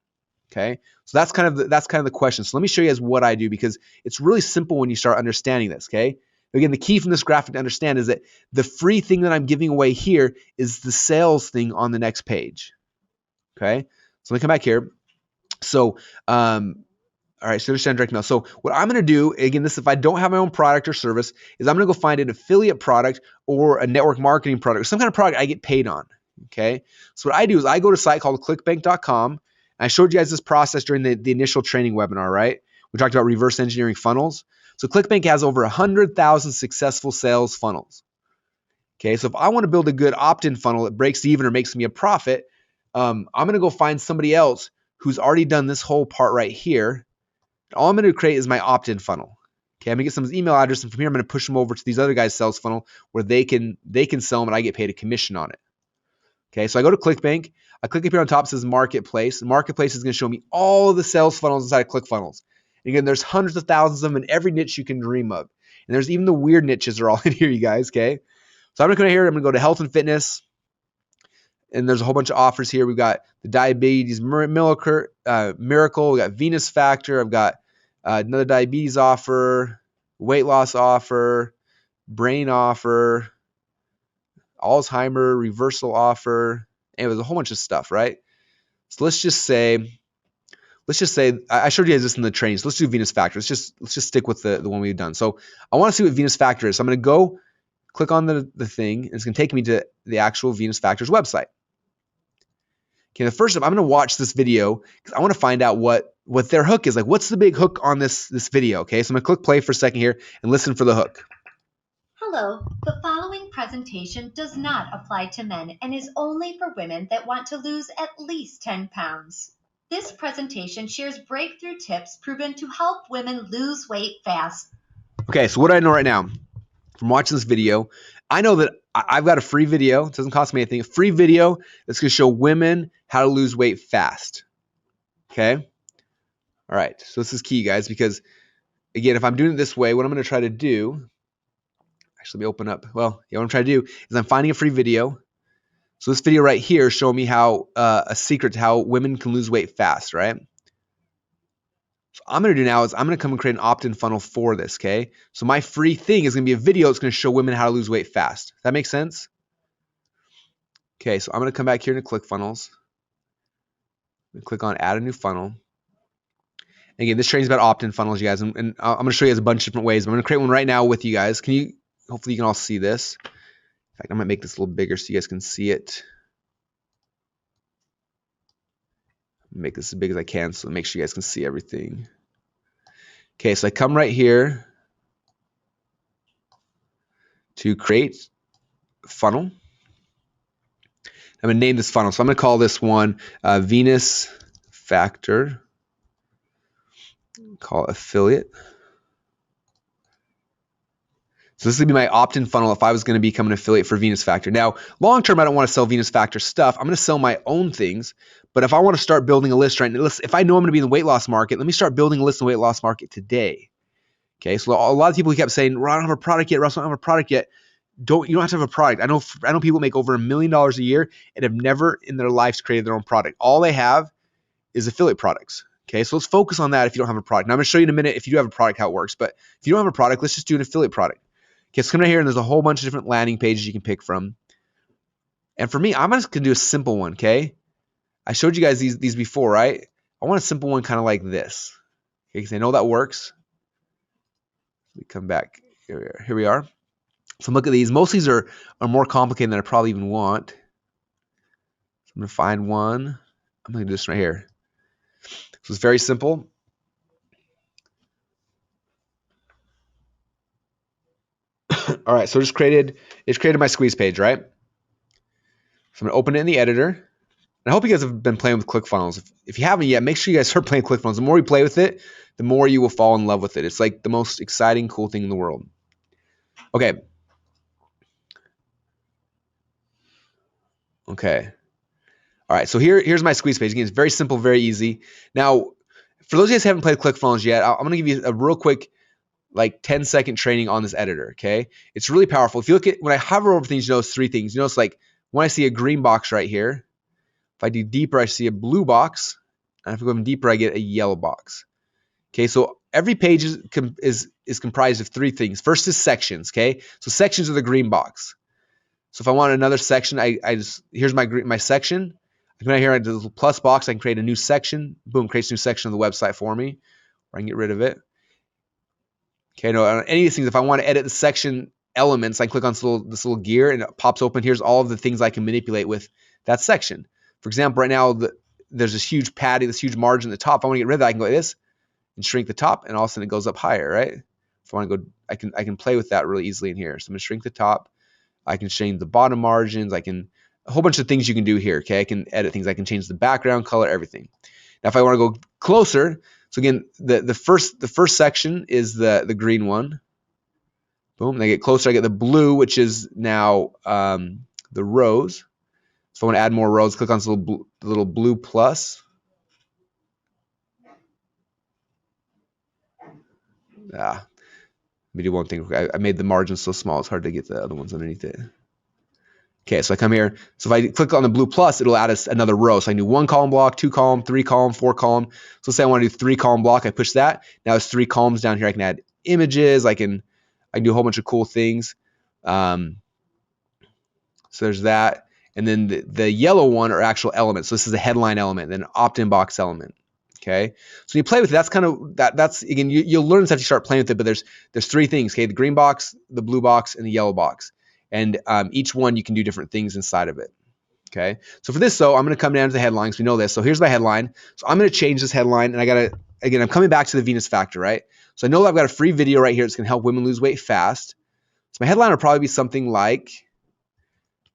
Okay, so that's kind of the question. So let me show you guys what I do, because it's really simple when you start understanding this. Okay. Again, the key from this graphic to understand is that the free thing that I'm giving away here is the sales thing on the next page. Okay, so let me come back here. So, all right, so understand direct mail. So what I'm going to do, again, this, if I don't have my own product or service, is I'm going to go find an affiliate product or a network marketing product, or some kind of product I get paid on. Okay, so what I do is I go to a site called clickbank.com. And I showed you guys this process during the initial training webinar, right? We talked about reverse engineering funnels. So ClickBank has over 100,000 successful sales funnels. Okay, so if I want to build a good opt-in funnel that breaks even or makes me a profit, I'm going to go find somebody else who's already done this whole part right here. All I'm going to create is my opt-in funnel. Okay, I'm going to get someone's email address, and from here I'm going to push them over to these other guys' sales funnel where they can sell them and I get paid a commission on it. Okay, so I go to ClickBank. I click up here on top, it says Marketplace. Marketplace is going to show me all of the sales funnels inside of ClickFunnels. Again, there's hundreds of thousands of them in every niche you can dream of. And there's even the weird niches are all in here, you guys, okay? So I'm going to come here. I'm going to go to health and fitness. And there's a whole bunch of offers here. We've got the diabetes miracle. We got Venus Factor. I've got another diabetes offer, weight loss offer, brain offer, Alzheimer reversal offer. And it was a whole bunch of stuff, right? So let's just say I showed you guys this in the training. So let's do Venus Factor. Let's just stick with the one we've done. So I want to see what Venus Factor is. So I'm going to go click on the thing, and it's going to take me to the actual Venus Factor's website. Okay, the first step, I'm going to watch this video because I want to find out what their hook is. Like, what's the big hook on this video? Okay, so I'm going to click play for a second here and listen for the hook. Hello, the following presentation does not apply to men and is only for women that want to lose at least 10 pounds. This presentation shares breakthrough tips proven to help women lose weight fast. Okay, so what do I know right now from watching this video? I know that I've got a free video. It doesn't cost me anything. A free video that's going to show women how to lose weight fast. Okay? All right, so this is key, guys, because again, if I'm doing it this way, what I'm going to try to do, actually, let me open up. Well, yeah, what I'm trying to do is I'm finding a free video. So this video right here is showing me how a secret to how women can lose weight fast, right? So what I'm going to do now is I'm going to come and create an opt-in funnel for this, okay? So my free thing is going to be a video that's going to show women how to lose weight fast. Does that make sense? Okay, so I'm going to come back here to ClickFunnels. Click on Add a New Funnel. Again, this training is about opt-in funnels, you guys, and I'm going to show you guys a bunch of different ways. But I'm going to create one right now with you guys. Hopefully you can all see this. In fact, I might make this a little bigger so you guys can see it. Make this as big as I can so make sure you guys can see everything. Okay, so I come right here to create funnel. I'm going to name this funnel. So I'm going to call this one Venus Factor. Call it affiliate. So this is going to be my opt-in funnel if I was going to become an affiliate for Venus Factor. Now, long term, I don't want to sell Venus Factor stuff. I'm going to sell my own things. But if I want to start building a list right now, if I know I'm going to be in the weight loss market, let me start building a list in the weight loss market today. Okay, so a lot of people kept saying, well, I don't have a product yet, Russell, I don't have a product yet. You don't have to have a product. I know people make over $1 million a year and have never in their lives created their own product. All they have is affiliate products. Okay, so let's focus on that if you don't have a product. Now I'm going to show you in a minute if you do have a product how it works. But if you don't have a product, let's just do an affiliate product. Okay, so come down here and there's a whole bunch of different landing pages you can pick from. And for me, I'm just going to do a simple one, okay? I showed you guys these before, right? I want a simple one kind of like this. Okay, because I know that works. We come back. Here we are. So look at these. Most of these are more complicated than I probably even want. So I'm going to find one. I'm going to do this right here. So it's very simple. All right, so it's created my squeeze page, right? So I'm going to open it in the editor. And I hope you guys have been playing with ClickFunnels. If you haven't yet, make sure you guys start playing ClickFunnels. The more you play with it, the more you will fall in love with it. It's like the most exciting, cool thing in the world. Okay. Okay. All right, so here's my squeeze page. Again, it's very simple, very easy. Now, for those of you guys who haven't played ClickFunnels yet, I'm going to give you a real quick, like 10-second training on this editor, okay? It's really powerful. If you look at, when I hover over things, you notice three things. You notice like when I see a green box right here, if I do deeper, I see a blue box. And if I go even deeper, I get a yellow box. Okay, so every page is comprised of three things. First is sections, okay? So sections are the green box. So if I want another section, here's my section. I come out here, I do the little plus box, I can create a new section. Boom, creates a new section of the website for me. Or I can get rid of it. Okay, no, on any of these things, if I want to edit the section elements, I click on this little gear and it pops open. Here's all of the things I can manipulate with that section. For example, right now, there's this huge padding, this huge margin at the top. If I want to get rid of that, I can go like this and shrink the top, and all of a sudden it goes up higher, right? If I want to go, I can play with that really easily in here. So I'm going to shrink the top. I can change the bottom margins. A whole bunch of things you can do here, okay? I can edit things. I can change the background color, everything. Now, if I want to go closer, so again, the first section is the green one. Boom, and I get closer, I get the blue, which is now the rows. So if I want to add more rows, click on this little blue plus. Let me do one thing. I made the margin so small, it's hard to get the other ones underneath it. Okay, so I come here. So if I click on the blue plus, it'll add us another row. So I can do 1 column block, 2 column, 3 column, 4 column. So let's say I want to do 3 column block. I push that. Now there's 3 columns down here. I can add images. I can do a whole bunch of cool things. So there's that. And then the yellow one are actual elements. So this is a headline element, then an opt-in box element. Okay, so when you play with it, that's kind of that's again, you'll learn this after you start playing with it. But there's 3 things. Okay, the green box, the blue box, and the yellow box. And each one you can do different things inside of it. Okay, so for this though, I'm going to come down to the headlines. We know this. So here's my headline. So I'm going to change this headline, and I'm coming back to the Venus Factor, right? So I know I've got a free video right here that's going to help women lose weight fast. So my headline will probably be something like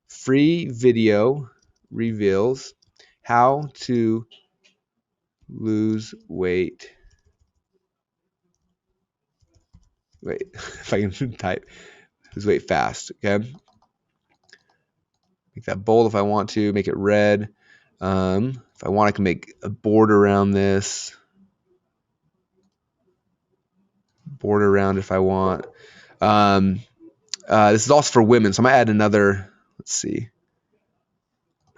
free video reveals how to lose weight. Wait, if I can type lose weight fast, okay? Make that bold if I want to, make it red. If I want, I can make a border around this. border around if I want. This is also for women, so I'm gonna add another. Let's see.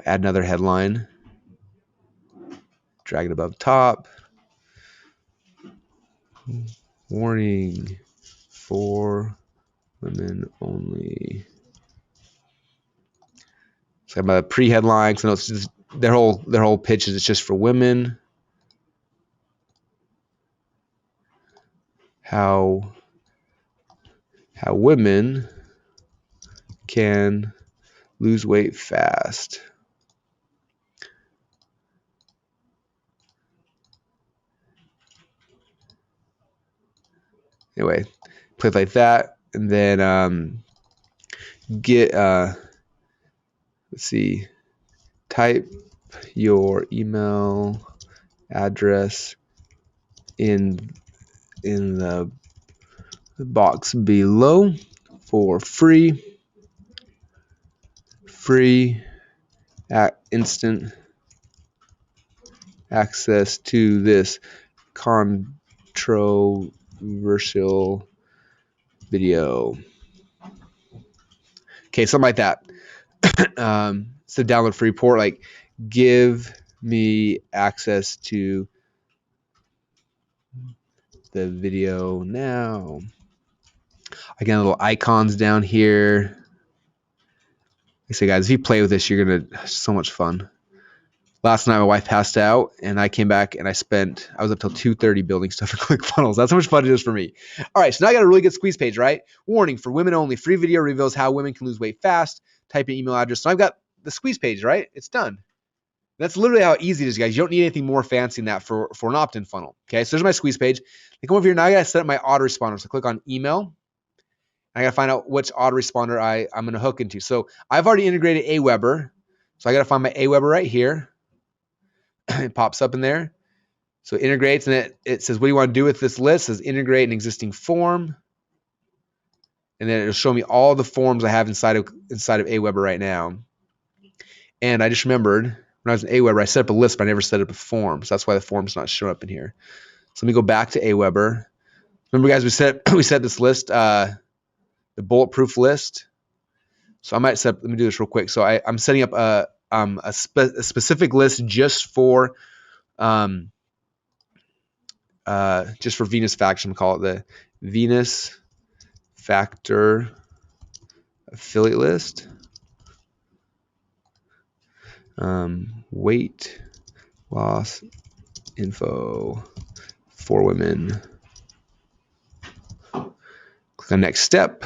Add another headline. Drag it above top. Warning for women only. So I have a pre-headline. So it's just, their whole pitch is it's just for women. How women can lose weight fast. Anyway, play it like that, and then get let's see, type your email address in the box below for free instant access to this controversial video. Okay, something like that. So download free report, like give me access to the video now. Again, little icons down here. Like I say, guys, if you play with this, you're gonna so much fun. Last night, my wife passed out, and I came back and I was up till 2:30 building stuff in ClickFunnels. That's how much fun it is for me. All right, so now I got a really good squeeze page, right? Warning for women only. Free video reveals how women can lose weight fast. Type in email address. So I've got the squeeze page, right? It's done. That's literally how easy it is, guys. You don't need anything more fancy than that for an opt-in funnel. Okay, so there's my squeeze page. I come over here now. I gotta set up my autoresponder. So click on email. I gotta find out which autoresponder I'm gonna hook into. So I've already integrated Aweber. So I gotta find my Aweber right here. It pops up in there. So it integrates, and it says, what do you want to do with this list? It says integrate an existing form. And then it'll show me all the forms I have inside of Aweber right now. And I just remembered when I was in Aweber, I set up a list, but I never set up a form. So that's why the form's not showing up in here. So let me go back to Aweber. Remember, guys, we set this list, the bulletproof list. So I might set up, let me do this real quick. So I'm setting up a specific list just for Venus Factor. I'm gonna call it the Venus Factor affiliate list. Weight loss info for women. Click on next step.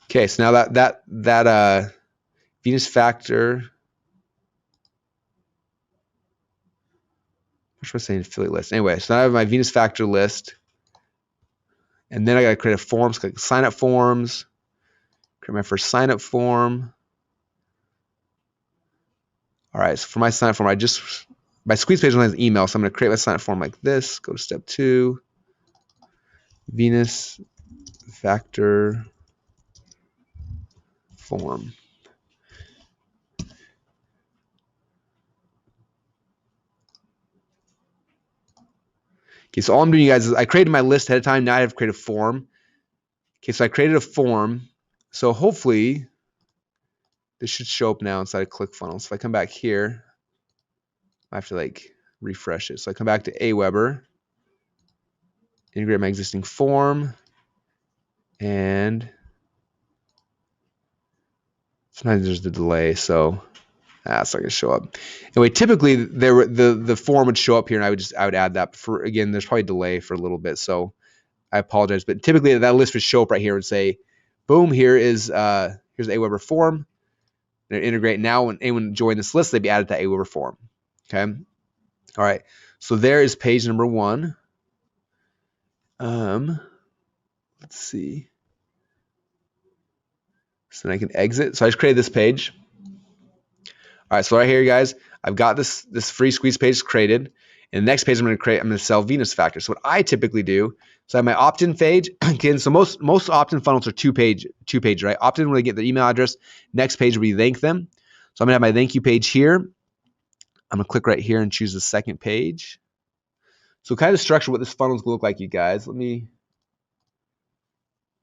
Okay, so now that Venus Factor, what should I say, affiliate list? Anyway, so now I have my Venus Factor list, and then I got to create a form. So click sign up forms, create my first sign up form. All right, so for my sign up form, my squeeze page only has email, so I'm going to create my sign up form like this. Go to step 2, Venus Factor form. Okay, so all I'm doing, you guys, is I created my list ahead of time. Now I have to create a form. Okay, so I created a form. So hopefully this should show up now inside of ClickFunnels. So if I come back here, I have to like refresh it. So I come back to Aweber, integrate my existing form, and sometimes there's the delay, so that's not going to show up. Anyway, typically the form would show up here, and I would add that. For again, there's probably a delay for a little bit, so I apologize. But typically that list would show up right here and say, boom, here's the Aweber form. And integrate now. When anyone join this list, they'd be added to Aweber form. Okay. All right. So there is page number 1. Let's see. So then I can exit. So I just created this page. All right. So right here, guys, I've got this free squeeze page created. And the next page I'm going to sell Venus Factor. So what I typically do, so I have my opt-in page. Again, so most opt-in funnels are two page, right? Opt-in when they get their email address. Next page will be thank them. So I'm going to have my thank you page here. I'm going to click right here and choose the second page. So kind of structure what this funnel is going to look like, you guys. Let me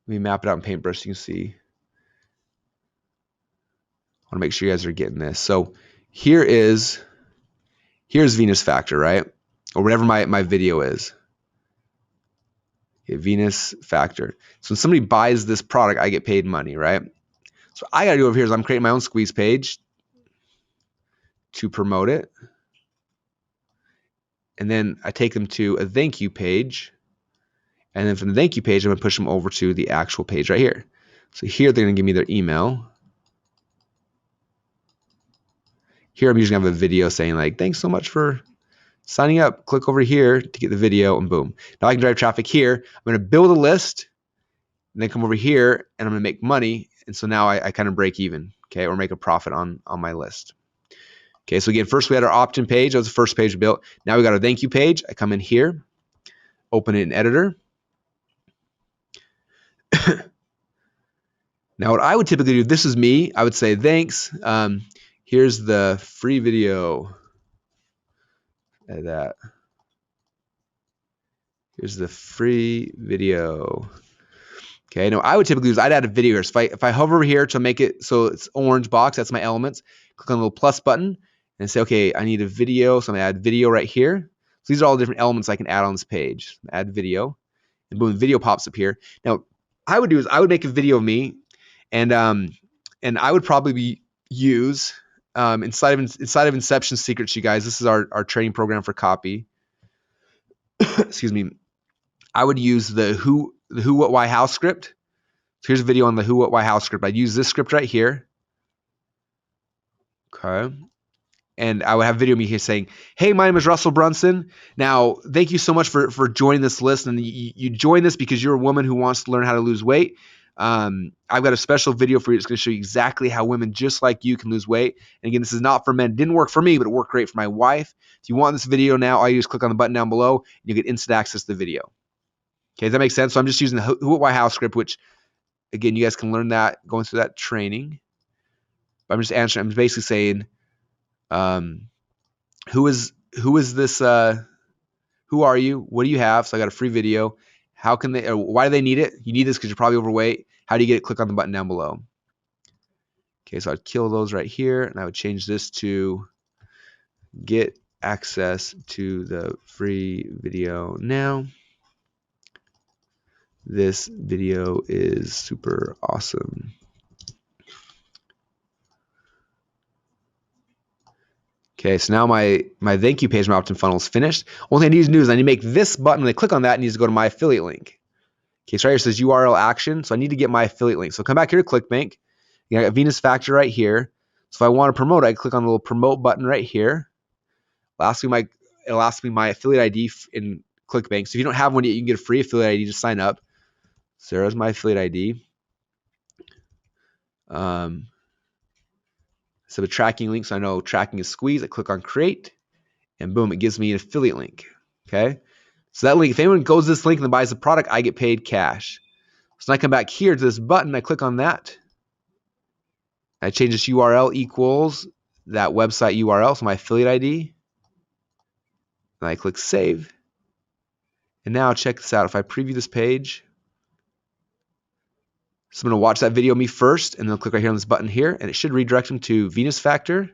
map it out in Paintbrush so you can see. I want to make sure you guys are getting this. So here's Venus Factor, right? Or whatever my video is. Okay, Venus Factor. So when somebody buys this product, I get paid money, right? So I got to do over here is I'm creating my own squeeze page to promote it. And then I take them to a thank you page. And then from the thank you page, I'm going to push them over to the actual page right here. So here they're going to give me their email. Here I'm usually going to have a video saying like, thanks so much for signing up. Click over here to get the video, and boom. Now I can drive traffic here. I'm going to build a list and then come over here and I'm going to make money. And so now I kind of break even, okay, or make a profit on my list. Okay, so again, first we had our opt-in page. That was the first page we built. Now we got our thank you page. I come in here, open it in editor. Now what I would typically do, this is me, I would say thanks. Here's the free video. Add that. Here's the free video. Okay, now I would typically use, I'd add a video here. So if I hover over here to make it so it's orange box, that's my elements, click on the little plus button and say, okay, I need a video. So I'm gonna add video right here. So these are all the different elements I can add on this page. Add video, and boom, video pops up here. Now, I would do is I would make a video of me, and I would probably use inside of Inception Secrets, you guys. This is our training program for copy. Excuse me. I would use the who, what, why, how script. So here's a video on the who, what, why, how script. I'd use this script right here. Okay. And I would have video of me here saying, hey, my name is Russell Brunson. Now, thank you so much for joining this list. And you joined this because you're a woman who wants to learn how to lose weight. I've got a special video for you that's going to show you exactly how women just like you can lose weight. And again, this is not for men. It didn't work for me, but it worked great for my wife. If you want this video now, all you do is click on the button down below and you get instant access to the video. Okay, does that make sense? So I'm just using the who, what, why, how script, which, again, you guys can learn that going through that training. But I'm just answering. I'm basically saying, who is this? Who are you? What do you have? So I got a free video. How can they? Or why do they need it? You need this because you're probably overweight. How do you get it? Click on the button down below. Okay, so I'd kill those right here, and I would change this to get access to the free video now. This video is super awesome. Okay, so now my thank you page, my opt-in funnel is finished. Only thing I need to do is I need to make this button. When I click on that, it needs to go to my affiliate link. Okay, so right here it says URL action. So I need to get my affiliate link. So come back here to ClickBank. You got Venus Factor right here. So if I want to promote, I click on the little promote button right here. It'll ask me my affiliate ID in ClickBank. So if you don't have one yet, you can get a free affiliate ID to sign up. So there's my affiliate ID. So a tracking link, so I know tracking is squeeze. I click on create, and boom, it gives me an affiliate link. Okay, so that link, if anyone goes to this link and then buys the product, I get paid cash. So I come back here to this button, I click on that. I change this URL equals that website URL, so my affiliate ID. And I click save. And now check this out. If I preview this page, so I'm going to watch that video of me first, and then I'll click right here on this button here, and it should redirect them to Venus Factor.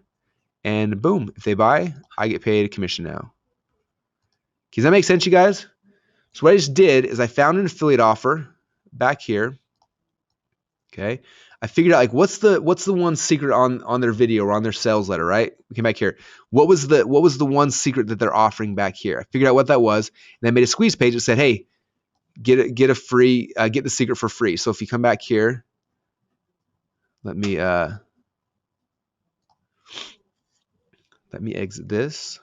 And boom, if they buy, I get paid a commission now. Okay, does that make sense, you guys? So what I just did is I found an affiliate offer back here. Okay, I figured out like what's the one secret on their video or on their sales letter, right? We came back here. What was the one secret that they're offering back here? I figured out what that was, and I made a squeeze page that said, hey, get the secret for free. So if you come back here, let me exit this.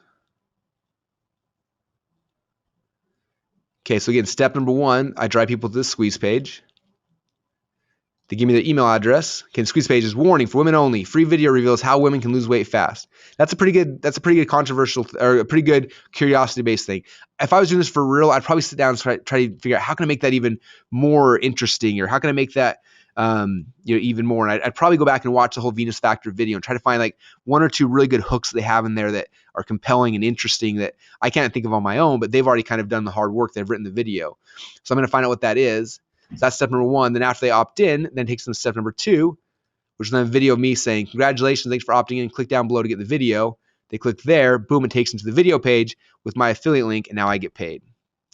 Okay, so again, step number one, I drive people to this squeeze page. They give me their email address. Okay, the squeeze page is warning for women only. Free video reveals how women can lose weight fast. That's a pretty good controversial or a pretty good curiosity-based thing. If I was doing this for real, I'd probably sit down and try to figure out how can I make that even more interesting, or how can I make that even more. And I'd probably go back and watch the whole Venus Factor video and try to find like one or two really good hooks that they have in there that are compelling and interesting that I can't think of on my own, but they've already kind of done the hard work. They've written the video. So I'm going to find out what that is. So that's step number one. Then after they opt in, then it takes them to step number two, which is then a video of me saying, congratulations, thanks for opting in. Click down below to get the video. They click there, boom, it takes them to the video page with my affiliate link, and now I get paid.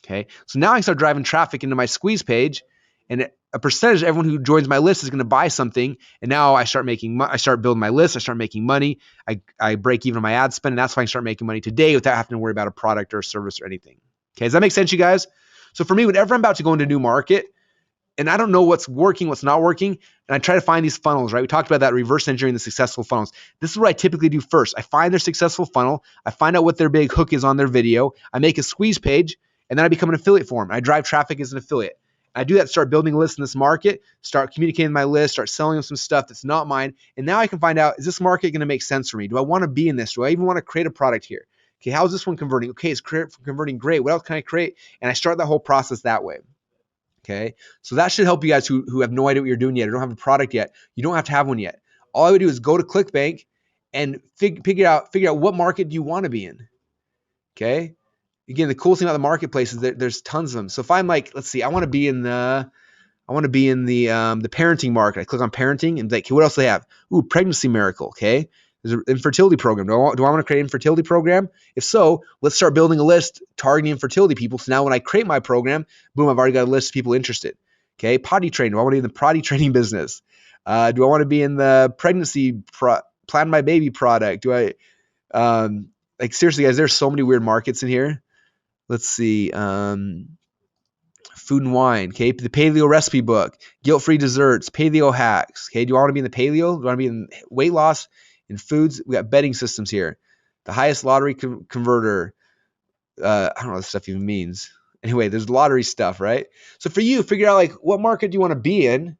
Okay, so now I can start driving traffic into my squeeze page, and a percentage of everyone who joins my list is going to buy something, and now I start building my list, I start making money, I break even on my ad spend, and that's why I can start making money today without having to worry about a product or a service or anything. Okay, does that make sense, you guys? So for me, whenever I'm about to go into a new market, and I don't know what's working, what's not working, and I try to find these funnels, right? We talked about that, reverse engineering the successful funnels. This is what I typically do first. I find their successful funnel. I find out what their big hook is on their video. I make a squeeze page, and then I become an affiliate for them. I drive traffic as an affiliate. I do that, start building a list in this market, start communicating with my list, start selling them some stuff that's not mine, and now I can find out, is this market going to make sense for me? Do I want to be in this? Do I even want to create a product here? Okay, how is this one converting? Okay, it's converting great. What else can I create? And I start that whole process that way. Okay, so that should help you guys who have no idea what you're doing yet or don't have a product yet. You don't have to have one yet. All I would do is go to ClickBank and figure out what market do you want to be in. Okay, again, the cool thing about the marketplace is that there's tons of them. So if I'm like, let's see, I want to be in the parenting market. I click on parenting and like, okay, what else do they have? Ooh, pregnancy miracle. Okay, there's an infertility program. Do I want to create an infertility program? If so, let's start building a list targeting infertility people. So now when I create my program, boom, I've already got a list of people interested. Okay, potty training. Do I want to be in the potty training business? Do I want to be in the pregnancy plan my baby product? Do I like seriously, guys? There's so many weird markets in here. Let's see. Food and wine. Okay, the paleo recipe book, guilt-free desserts, paleo hacks. Okay, do I want to be in the paleo? Do I want to be in weight loss? In foods, we got betting systems here. The highest lottery converter. I don't know what this stuff even means. Anyway, there's lottery stuff, right? So for you, figure out like what market do you want to be in.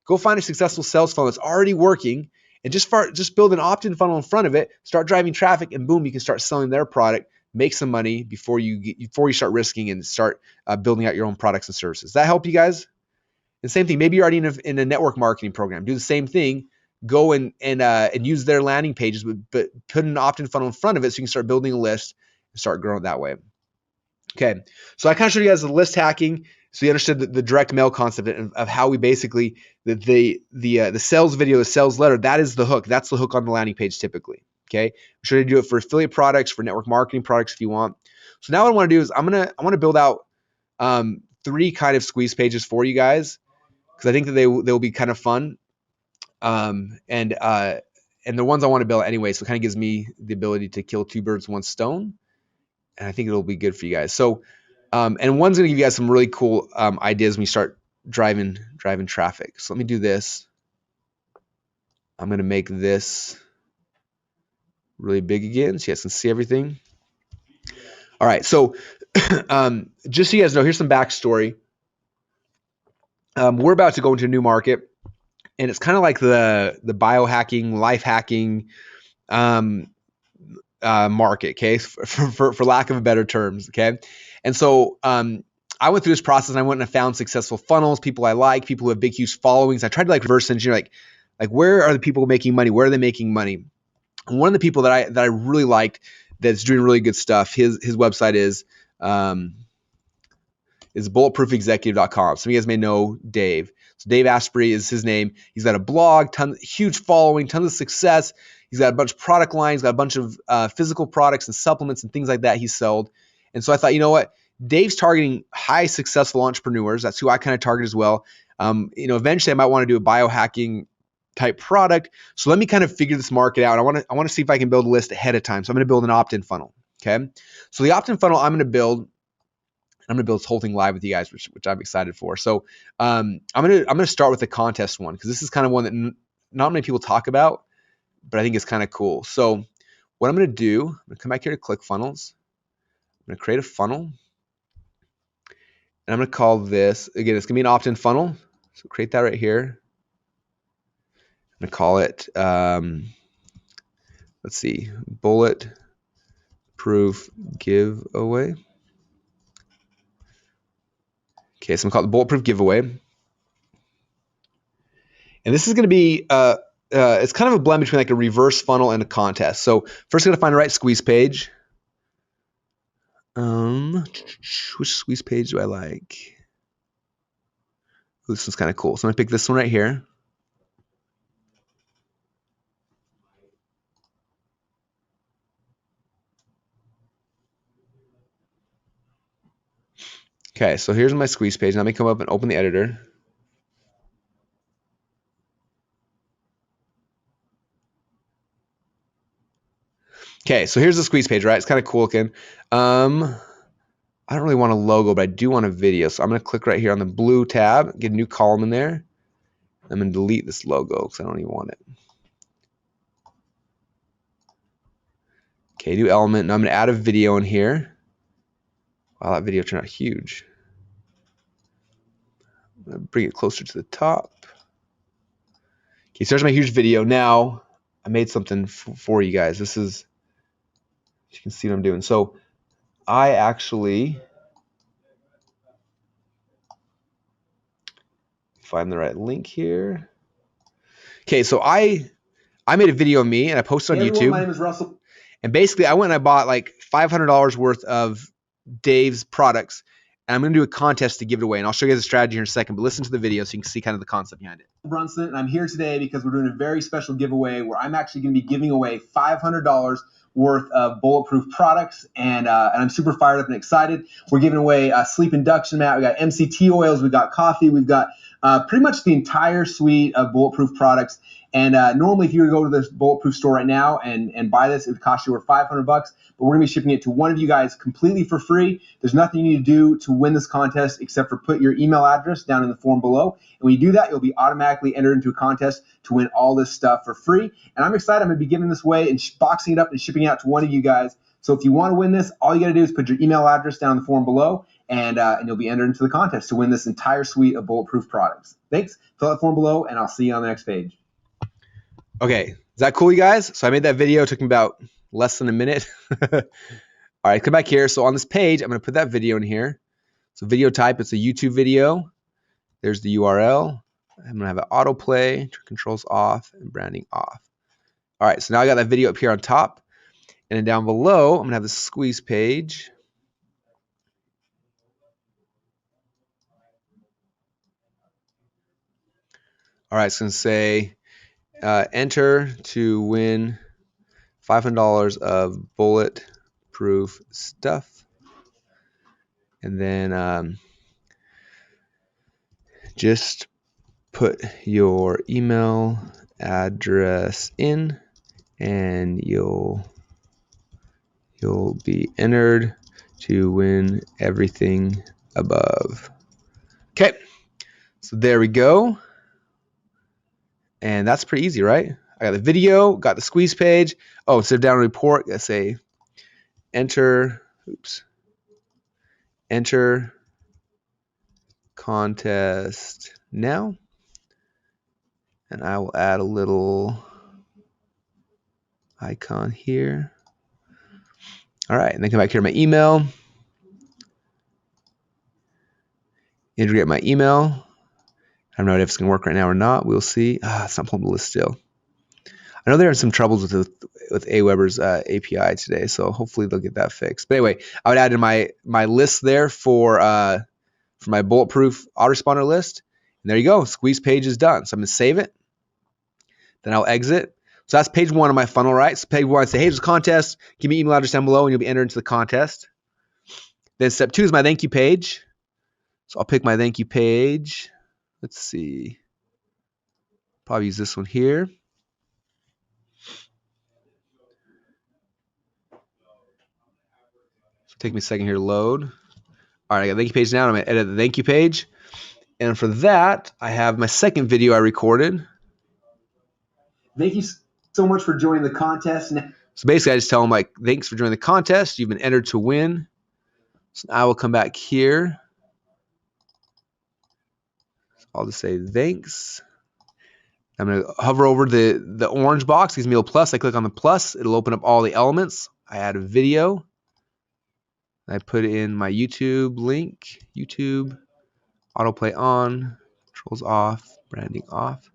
Go find a successful sales funnel that's already working, and just build an opt-in funnel in front of it. Start driving traffic, and boom, you can start selling their product, make some money before you start risking and start building out your own products and services. Does that help you guys? And same thing. Maybe you're already in a network marketing program. Do the same thing. Go and use their landing pages, but put an opt-in funnel in front of it so you can start building a list and start growing that way. Okay, so I kind of showed you guys the list hacking, so you understood the direct mail concept of how we basically the sales video, the sales letter. That is the hook. That's the hook on the landing page typically. Okay, I'm sure you do it for affiliate products, for network marketing products if you want. So now what I want to do is I want to build out 3 kind of squeeze pages for you guys because I think that they will be kind of fun. And the ones I want to build anyway, so it kind of gives me the ability to kill 2 birds with 1 stone, and I think it'll be good for you guys. So, and one's going to give you guys some really cool ideas when you start driving traffic. So let me do this. I'm going to make this really big again, so you guys can see everything. All right, so just so you guys know, here's some backstory. We're about to go into a new market. And it's kind of like the biohacking, life hacking market, okay, for lack of a better terms, okay. And so I went through this process, and I went and I found successful funnels, people I like, people who have big, huge followings. I tried to like reverse engineer, like where are the people making money? Where are they making money? And one of the people that I really liked that's doing really good stuff, his website is bulletproofexecutive.com. Some of you guys may know Dave. So Dave Asprey is his name. He's got a blog, huge following, tons of success. He's got a bunch of product lines, got a bunch of physical products and supplements and things like that he sold. And so I thought, you know what? Dave's targeting high successful entrepreneurs. That's who I kind of target as well. Eventually I might want to do a biohacking type product. So let me kind of figure this market out. I want to see if I can build a list ahead of time. So I'm going to build an opt-in funnel. Okay. So the opt-in funnel I'm going to build this whole thing live with you guys, which I'm excited for. So I'm gonna start with the contest one because this is kind of one that not many people talk about, but I think it's kind of cool. So what I'm gonna do, I'm gonna come back here to ClickFunnels. I'm gonna create a funnel, and I'm gonna call this, again, it's gonna be an opt-in funnel. So create that right here. I'm gonna call it, let's see, bulletproof giveaway. Okay, so I'm going to call it the bulletproof giveaway. And this is going to be, it's kind of a blend between like a reverse funnel and a contest. So first I'm going to find the right squeeze page. Which squeeze page do I like? Ooh, this one's kind of cool. So I'm going to pick this one right here. Okay, so here's my squeeze page. Now let me come up and open the editor. Okay, so here's the squeeze page, right? It's kind of cool looking. I don't really want a logo, but I do want a video. So I'm going to click right here on the blue tab, get a new column in there. I'm going to delete this logo because I don't even want it. Okay, new element. Now I'm going to add a video in here. Wow, that video turned out huge. I'm going to bring it closer to the top. Okay, so there's my huge video. Now I made something for you guys. This is, you can see what I'm doing. So I actually find the right link here. Okay, so I made a video of me and I posted on YouTube. Everyone, my name is Russell. And basically I went and I bought like $500 worth of Dave's products. And I'm going to do a contest to give it away. And I'll show you guys the strategy here in a second. But listen to the video so you can see kind of the concept behind it. Brunson, and I'm here today because we're doing a very special giveaway where I'm actually going to be giving away $500 worth of bulletproof products, and I'm super fired up and excited. We're giving away a sleep induction mat. We got MCT oils, we got coffee, we've got pretty much the entire suite of bulletproof products. And normally, if you were to go to this bulletproof store right now and buy this, it would cost you over $500. But we're gonna be shipping it to one of you guys completely for free. There's nothing you need to do to win this contest except for put your email address down in the form below. And when you do that, you'll be automatically entered into a contest to win all this stuff for free. And I'm excited. I'm gonna be giving this away and boxing it up and shipping it out to one of you guys. So if you want to win this, all you got to do is put your email address down in the form below, and you'll be entered into the contest to win this entire suite of bulletproof products. Thanks. Fill out the form below, and I'll see you on the next page. Okay, is that cool, you guys? So I made that video. It took me about less than a minute. All right, come back here. So on this page, I'm going to put that video in here. So video type, it's a YouTube video. There's the URL. I'm going to have it autoplay, controls off, and branding off. All right, so now I got that video up here on top. And then down below, I'm going to have the squeeze page. All right, it's going to say enter to win $500 of bulletproof stuff. And then just put your email address in and you'll be entered to win everything above. Okay, so there we go. And that's pretty easy, right? I got the video, got the squeeze page. Oh, instead of download report, I say enter contest now. And I will add a little icon here. All right, and then come back here to my email. Integrate my email. I don't know if it's gonna work right now or not. We'll see. It's not pulling the list still. I know there are some troubles with Aweber's API today, so hopefully they'll get that fixed. But anyway, I would add in my list there for my bulletproof autoresponder list. And there you go. Squeeze page is done. So I'm gonna save it. Then I'll exit. So that's page one of my funnel, right? So page one, I say, hey, there's a contest. Give me email address down below, and you'll be entered into the contest. Then step two is my thank you page. So I'll pick my thank you page. Let's see. Probably use this one here. So take me a second here to load. All right, I got the thank you page now. I'm going to edit the thank you page. And for that, I have my second video I recorded. Thank you so much for joining the contest. So basically, I just tell them, like, thanks for joining the contest. You've been entered to win. So I will come back here. I'll just say thanks. I'm going to hover over the orange box, gives me a plus. I click on the plus. It'll open up all the elements. I add a video. I put in my YouTube link. YouTube. Autoplay on. Controls off. Branding off.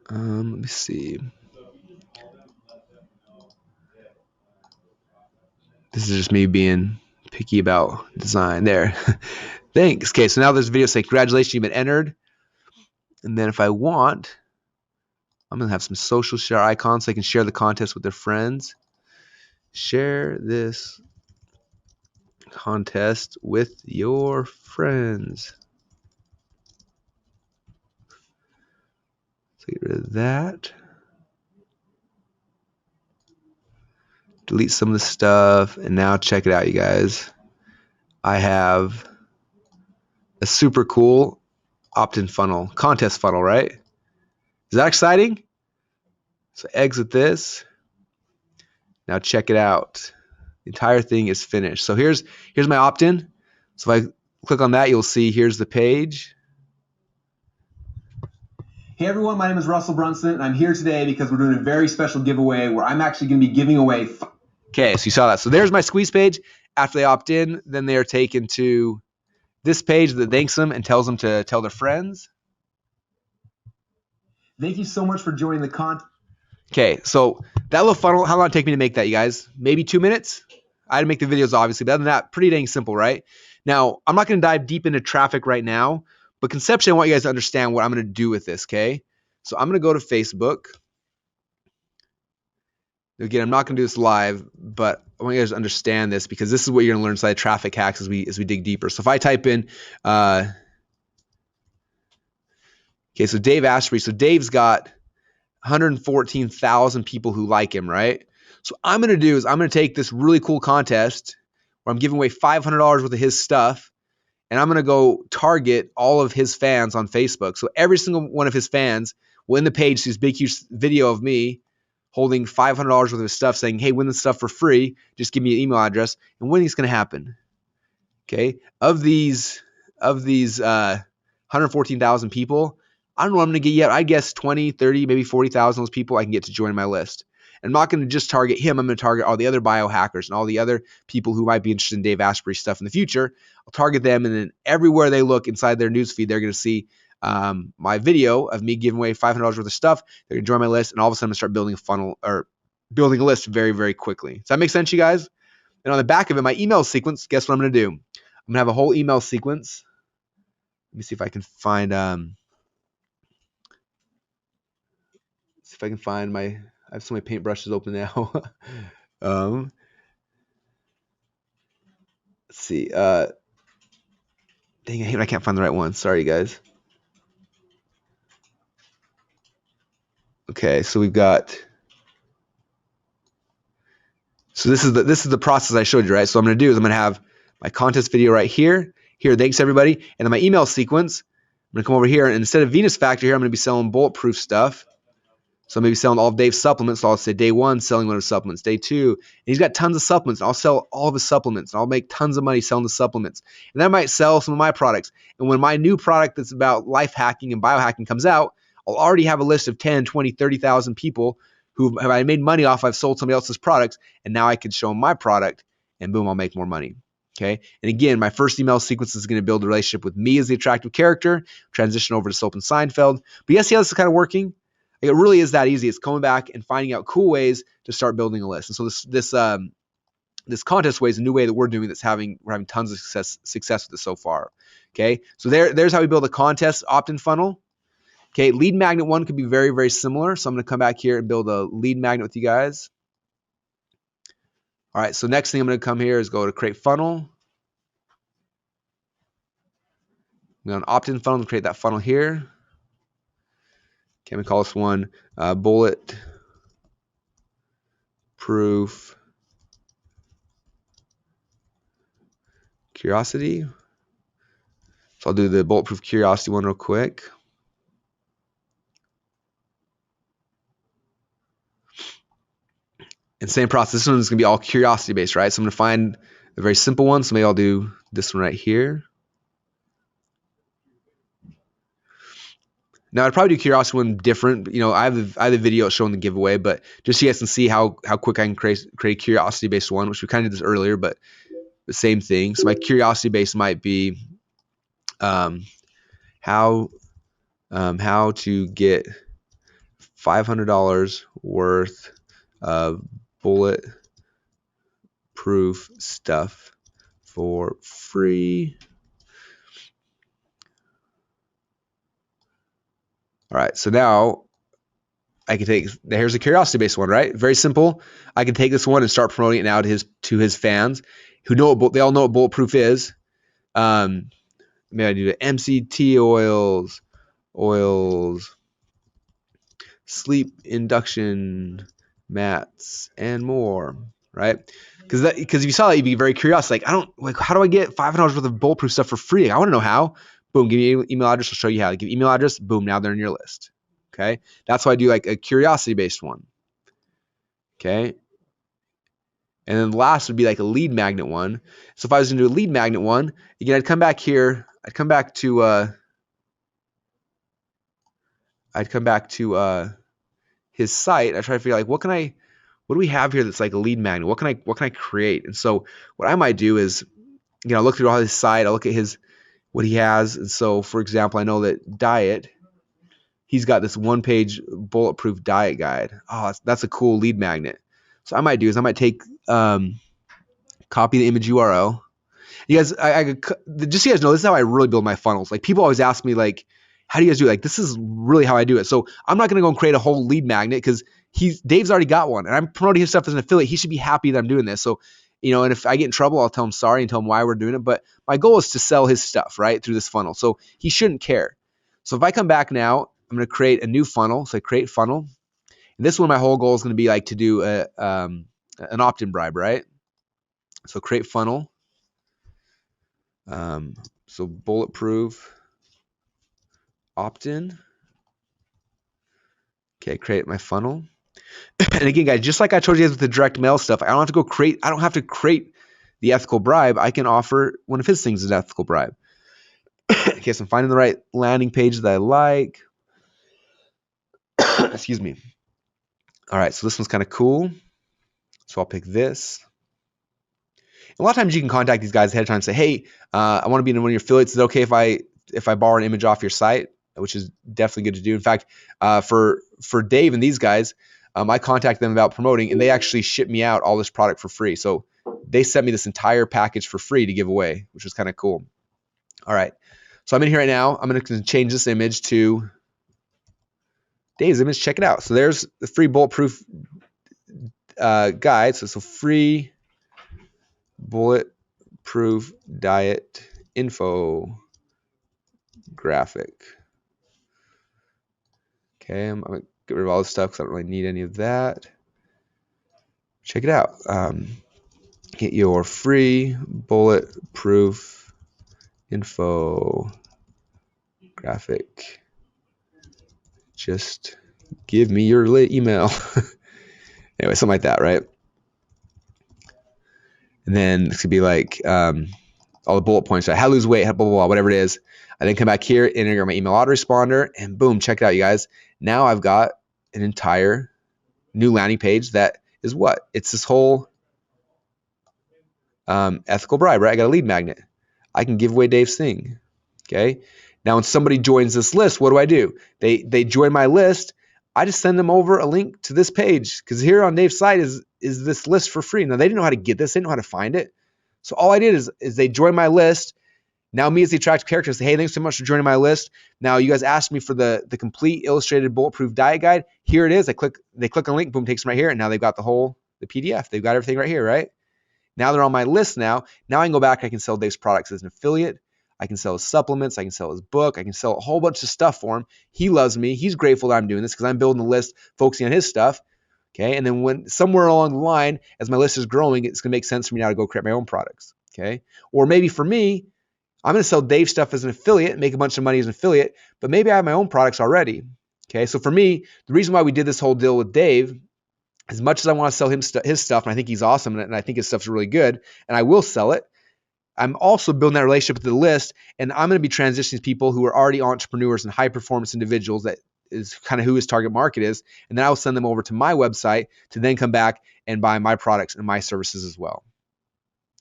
Let me see. This is just me being picky about design there. Thanks. Okay, so now there's a video saying, congratulations, you've been entered. And then if I want, I'm going to have some social share icons so they can share the contest with their friends. Share this contest with your friends. So get rid of that. Delete some of the stuff. And now check it out, you guys. I have a super cool opt-in funnel, contest funnel, right? Is that exciting? So exit this. Now check it out. The entire thing is finished. So here's my opt-in. So if I click on that, you'll see here's the page. Hey everyone, my name is Russell Brunson, and I'm here today because we're doing a very special giveaway where I'm actually going to be giving away. Okay, so you saw that. So there's my squeeze page. After they opt in, then they are taken to this page that thanks them and tells them to tell their friends. Thank you so much for joining the contest. Okay, so that little funnel, how long did it take me to make that, you guys? Maybe 2 minutes? I had to make the videos, obviously, but other than that, pretty dang simple, right? Now, I'm not going to dive deep into traffic right now, but conceptually, I want you guys to understand what I'm going to do with this, okay? So I'm going to go to Facebook. Again, I'm not going to do this live, but I want you guys to understand this because this is what you're going to learn inside traffic hacks as we dig deeper. So if I type in, okay, so Dave Asprey. So Dave's got 114,000 people who like him, right? So what I'm going to do is I'm going to take this really cool contest where I'm giving away $500 worth of his stuff, and I'm going to go target all of his fans on Facebook. So every single one of his fans will in the page see this big, huge video of me holding $500 worth of his stuff saying, hey, win this stuff for free. Just give me an email address. And when is going to happen? Okay. Of these 114,000 people, I don't know what I'm going to get yet. I guess 20, 30, maybe 40,000 of those people I can get to join my list. And I'm not going to just target him. I'm going to target all the other biohackers and all the other people who might be interested in Dave Asprey stuff in the future. I'll target them, and then everywhere they look inside their newsfeed, they're going to see my video of me giving away $500 worth of stuff. They're going to join my list, and all of a sudden I'm going to start building a funnel or building a list very, very quickly. Does that make sense, you guys? And on the back of it, my email sequence, guess what I'm going to do? I'm going to have a whole email sequence. Let me see if I can find I have so many paintbrushes open now. Let's see. Dang, I hate it, I can't find the right one. Sorry, guys. Okay, so we've got. So this is the process I showed you, right? So what I'm going to do is I'm going to have my contest video right here. Here, thanks everybody, and then my email sequence. I'm going to come over here, and instead of Venus Factor here, I'm going to be selling bulletproof stuff. So I'm going to be selling all of Dave's supplements. So I'll say day 1, selling one of his supplements. Day 2, and he's got tons of supplements. And I'll sell all of his supplements. And I'll make tons of money selling the supplements. And then I might sell some of my products. And when my new product that's about life hacking and biohacking comes out, I'll already have a list of 10, 20, 30,000 people who have I made money off. I've sold somebody else's products. And now I can show them my product. And boom, I'll make more money. Okay. And again, my first email sequence is going to build a relationship with me as the attractive character, transition over to Soap and Seinfeld. But you see how this is kind of working? It really is that easy. It's coming back and finding out cool ways to start building a list. And so this contest way is a new way that we're doing we're having tons of success with this so far. Okay. So there's how we build a contest opt-in funnel. Okay. Lead magnet one could be very, very similar. So I'm going to come back here and build a lead magnet with you guys. All right. So next thing I'm going to come here is go to create funnel. I'm going to opt-in funnel to create that funnel here. Okay, I'm going to call this one bullet proof curiosity. So I'll do the bulletproof curiosity one real quick. And same process. This one is going to be all curiosity based, right? So I'm going to find a very simple one. So maybe I'll do this one right here. Now I'd probably do curiosity one different. You know, I have the video showing the giveaway, but just so you guys can see how quick I can create a curiosity based one, which we kind of did this earlier, but the same thing. So my curiosity base might be how to get $500 worth of bulletproof stuff for free. All right, so now I can take, here's a curiosity based one, right? Very simple. I can take this one and start promoting it now to his fans who know they all know what bulletproof is. Maybe I do the MCT oils, sleep induction mats, and more, right? Because if you saw that, you'd be very curious. Like, how do I get $500 worth of bulletproof stuff for free? I want to know how. Boom, give me your email address. I'll show you how. Give email address. Boom, now they're in your list. Okay, that's why I do like a curiosity based one. Okay, and then the last would be like a lead magnet one. So if I was going to do a lead magnet one, again, I'd come back here. I'd come back to his site. I try to figure out like what do we have here that's like a lead magnet? What can I create? And so what I might do is, look through all his site. I'll look at what he has. And so, for example, I know that diet. He's got this one-page bulletproof diet guide. Oh, that's a cool lead magnet. So I might take copy the image URL. You guys, just so you guys know, this is how I really build my funnels. Like people always ask me, like, how do you guys do it? Like this is really how I do it. So I'm not going to go and create a whole lead magnet because Dave's already got one, and I'm promoting his stuff as an affiliate. He should be happy that I'm doing this. So and if I get in trouble, I'll tell him sorry and tell him why we're doing it. But my goal is to sell his stuff right through this funnel. So he shouldn't care. So if I come back now, I'm going to create a new funnel. So I create funnel. And this one, my whole goal is going to be like to do an opt-in bribe, right? So create funnel. So bulletproof opt-in. Okay, create my funnel. And again, guys, just like I told you guys with the direct mail stuff, I don't have to create the ethical bribe. I can offer one of his things as an ethical bribe. Okay, so I'm finding the right landing page that I like. Excuse me. All right, so this one's kind of cool. So I'll pick this. A lot of times you can contact these guys ahead of time and say, hey, I want to be in one of your affiliates. Is it okay if I borrow an image off your site? Which is definitely good to do. In fact, for Dave and these guys, I contacted them about promoting, and they actually shipped me out all this product for free. So they sent me this entire package for free to give away, which was kind of cool. All right. So I'm in here right now. I'm going to change this image to Dave's image. Check it out. So there's the free bulletproof guide. So free bulletproof diet info graphic. Okay, I'm going to get rid of all this stuff because I don't really need any of that. Check it out. Get your free bulletproof info graphic. Just give me your email. Anyway, something like that, right? And then this could be like all the bullet points, right? How to lose weight, blah, blah, blah, whatever it is. I then come back here, enter my email autoresponder, and boom, check it out, you guys. Now I've got an entire new landing page that is what? It's this whole ethical bribe, right? I got a lead magnet. I can give away Dave's thing, okay? Now, when somebody joins this list, what do? They join my list. I just send them over a link to this page because here on Dave's site is this list for free. Now, they didn't know how to get this. They didn't know how to find it. So all I did is they joined my list. Now me as the attractive character say, hey, thanks so much for joining my list. Now you guys asked me for the complete illustrated bulletproof diet guide. Here it is. They click on a link, boom, takes them right here. And now they've got the PDF. They've got everything right here, right? Now they're on my list now. Now I can go back. I can sell Dave's products as an affiliate. I can sell his supplements. I can sell his book. I can sell a whole bunch of stuff for him. He loves me. He's grateful that I'm doing this because I'm building the list, focusing on his stuff. Okay. And then when somewhere along the line, as my list is growing, it's going to make sense for me now to go create my own products. Okay. Or maybe for me, I'm going to sell Dave stuff as an affiliate, make a bunch of money as an affiliate, but maybe I have my own products already. Okay. So for me, the reason why we did this whole deal with Dave, as much as I want to sell him his stuff, and I think he's awesome, and I think his stuff's really good, and I will sell it, I'm also building that relationship with the list, and I'm going to be transitioning people who are already entrepreneurs and high-performance individuals. That is kind of who his target market is, and then I'll send them over to my website to then come back and buy my products and my services as well.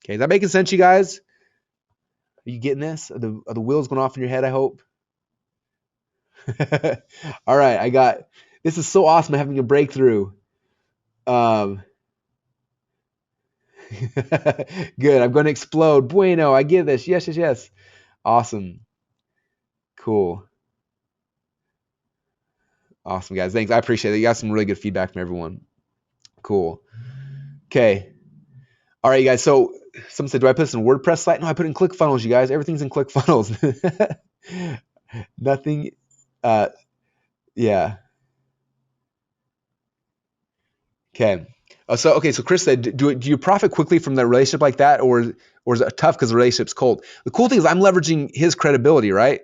Okay, is that making sense, you guys? Are you getting this? Are the wheels going off in your head, I hope? All right, This is so awesome having a breakthrough. Good. I'm going to explode. Bueno. I get this. Yes, yes, yes. Awesome. Cool. Awesome, guys. Thanks. I appreciate it. You got some really good feedback from everyone. Cool. Okay. All right, you guys. So someone said, do I put this in WordPress site? No, I put it in ClickFunnels, you guys. Everything's in ClickFunnels. Nothing. Yeah. Okay. So Chris said, do you profit quickly from that relationship like that, or is it tough because the relationship's cold? The cool thing is I'm leveraging his credibility, right?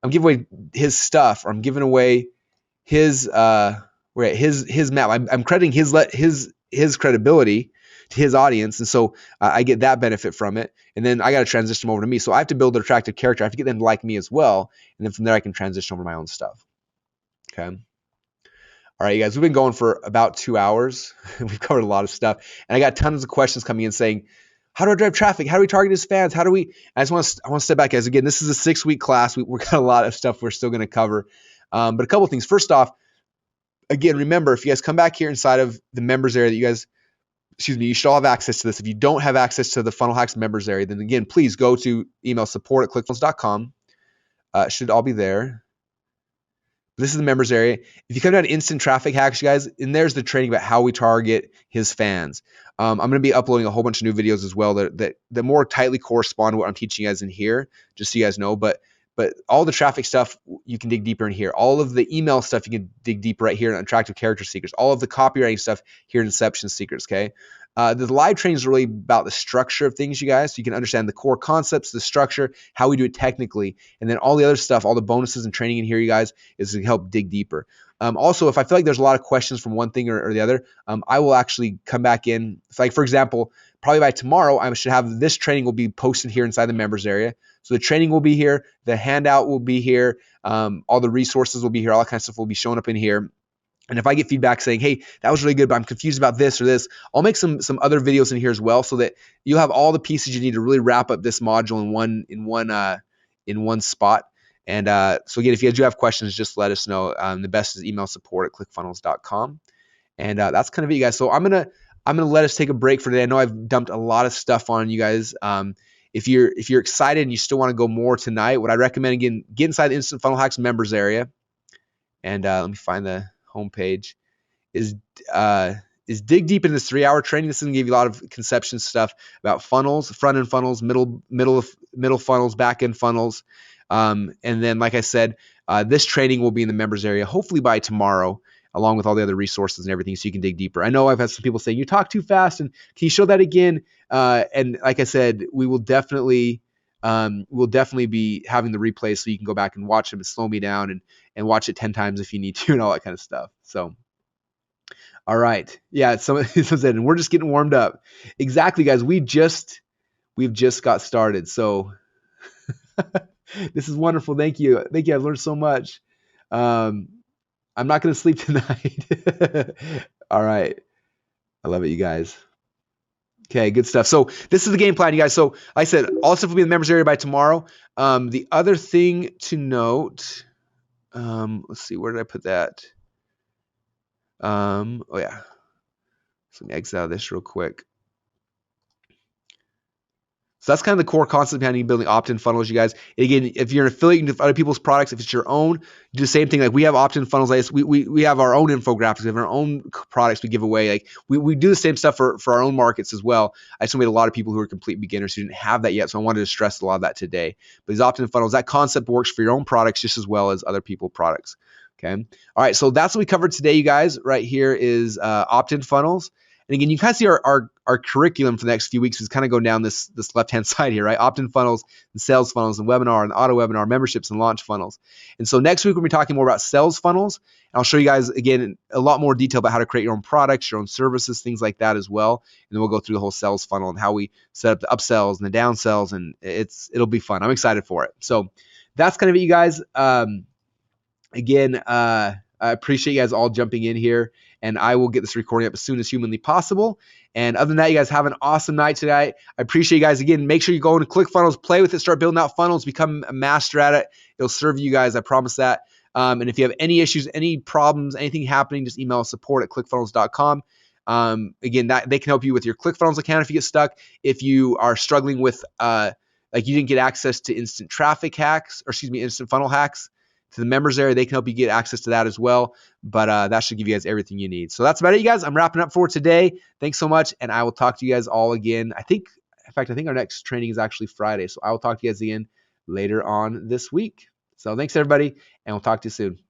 I'm giving away his stuff, or I'm giving away his map. I'm crediting his credibility to his audience, and so I get that benefit from it. And then I got to transition them over to me. So I have to build an attractive character. I have to get them to like me as well, and then from there I can transition over to my own stuff. Okay. All right, you guys, we've been going for about 2 hours. We've covered a lot of stuff, and I got tons of questions coming in saying, how do I drive traffic? How do we target his fans? How do we? I want to step back, guys. Again, this is a 6-week class. We've got a lot of stuff we're still going to cover, but a couple of things. First off, again, remember, if you guys come back here inside of the members area that you should all have access to this. If you don't have access to the Funnel Hacks members area, then again, please go to email support@clickfunnels.com. It should all be there. This is the members area. If you come down to instant traffic hacks, you guys, and there's the training about how we target his fans. I'm going to be uploading a whole bunch of new videos as well that more tightly correspond to what I'm teaching you guys in here, just so you guys know. But all the traffic stuff, you can dig deeper in here. All of the email stuff, you can dig deeper right here in Attractive Character Secrets. All of the copywriting stuff here in Inception Secrets, okay? The live training is really about the structure of things, you guys, so you can understand the core concepts, the structure, how we do it technically, and then all the other stuff, all the bonuses and training in here, you guys, is to help dig deeper. Also, if I feel like there's a lot of questions from one thing or the other, I will actually come back in. Like, for example, probably by tomorrow, I should have this training will be posted here inside the members area. So the training will be here, the handout will be here, all the resources will be here, all that kind of stuff will be showing up in here. And if I get feedback saying, hey, that was really good, but I'm confused about this or this, I'll make some other videos in here as well, so that you'll have all the pieces you need to really wrap up this module in one spot. And so again, if you guys do have questions, just let us know. The best is email support@clickfunnels.com. And that's kind of it, you guys. So I'm gonna let us take a break for today. I know I've dumped a lot of stuff on you guys. If you're excited and you still want to go more tonight, what I recommend, again, get inside the Instant Funnel Hacks members area. And let me find the homepage. Is dig deep into this 3-hour training. This is gonna give you a lot of conception stuff about funnels, front end funnels, middle funnels, back end funnels. And then, like I said, this training will be in the members area hopefully by tomorrow, along with all the other resources and everything, so you can dig deeper. I know I've had some people saying, you talk too fast, and can you show that again? And like I said, we will definitely be having the replay, so you can go back and watch them and slow me down and watch it 10 times if you need to, and all that kind of stuff. So, all right. Yeah, someone said, and we're just getting warmed up. Exactly, guys. We've just got started. So this is wonderful. Thank you. Thank you. I've learned so much. I'm not going to sleep tonight. All right. I love it, you guys. Okay, good stuff. So this is the game plan, you guys. So like I said, all stuff will be in the members area by tomorrow. The other thing to note, let's see, where did I put that? Oh yeah. So let me exit out of this real quick. So that's kind of the core concept behind building opt-in funnels, you guys. And again, if you're an affiliate, you can do other people's products. If it's your own, you do the same thing. Like we have opt-in funnels. Like we have our own infographics. We have our own products we give away. Like we do the same stuff for our own markets as well. I just made a lot of people who are complete beginners who didn't have that yet. So I wanted to stress a lot of that today. But these opt-in funnels, that concept works for your own products just as well as other people's products. Okay. All right. So that's what we covered today, you guys. Right here is opt-in funnels. And again, you kind of see our curriculum for the next few weeks is kind of going down this left-hand side here, right? Opt-in funnels and sales funnels and webinar and auto webinar memberships and launch funnels. And so next week, we're going to be talking more about sales funnels. And I'll show you guys, again, a lot more detail about how to create your own products, your own services, things like that as well. And then we'll go through the whole sales funnel and how we set up the upsells and the downsells. And it'll be fun. I'm excited for it. So that's kind of it, you guys. Again, I appreciate you guys all jumping in here. And I will get this recording up as soon as humanly possible. And other than that, you guys have an awesome night today. I appreciate you guys. Again, make sure you go into ClickFunnels, play with it, start building out funnels, become a master at it. It'll serve you guys. I promise that. And if you have any issues, any problems, anything happening, just email support@clickfunnels.com. Again, that they can help you with your ClickFunnels account if you get stuck. If you are struggling with like you didn't get access to instant traffic hacks, or excuse me, instant funnel hacks to the members area, they can help you get access to that as well. But that should give you guys everything you need. So that's about it, you guys. I'm wrapping up for today. Thanks so much, and I will talk to you guys all again. I think our next training is actually Friday, so I will talk to you guys again later on this week. So thanks everybody, and we'll talk to you soon.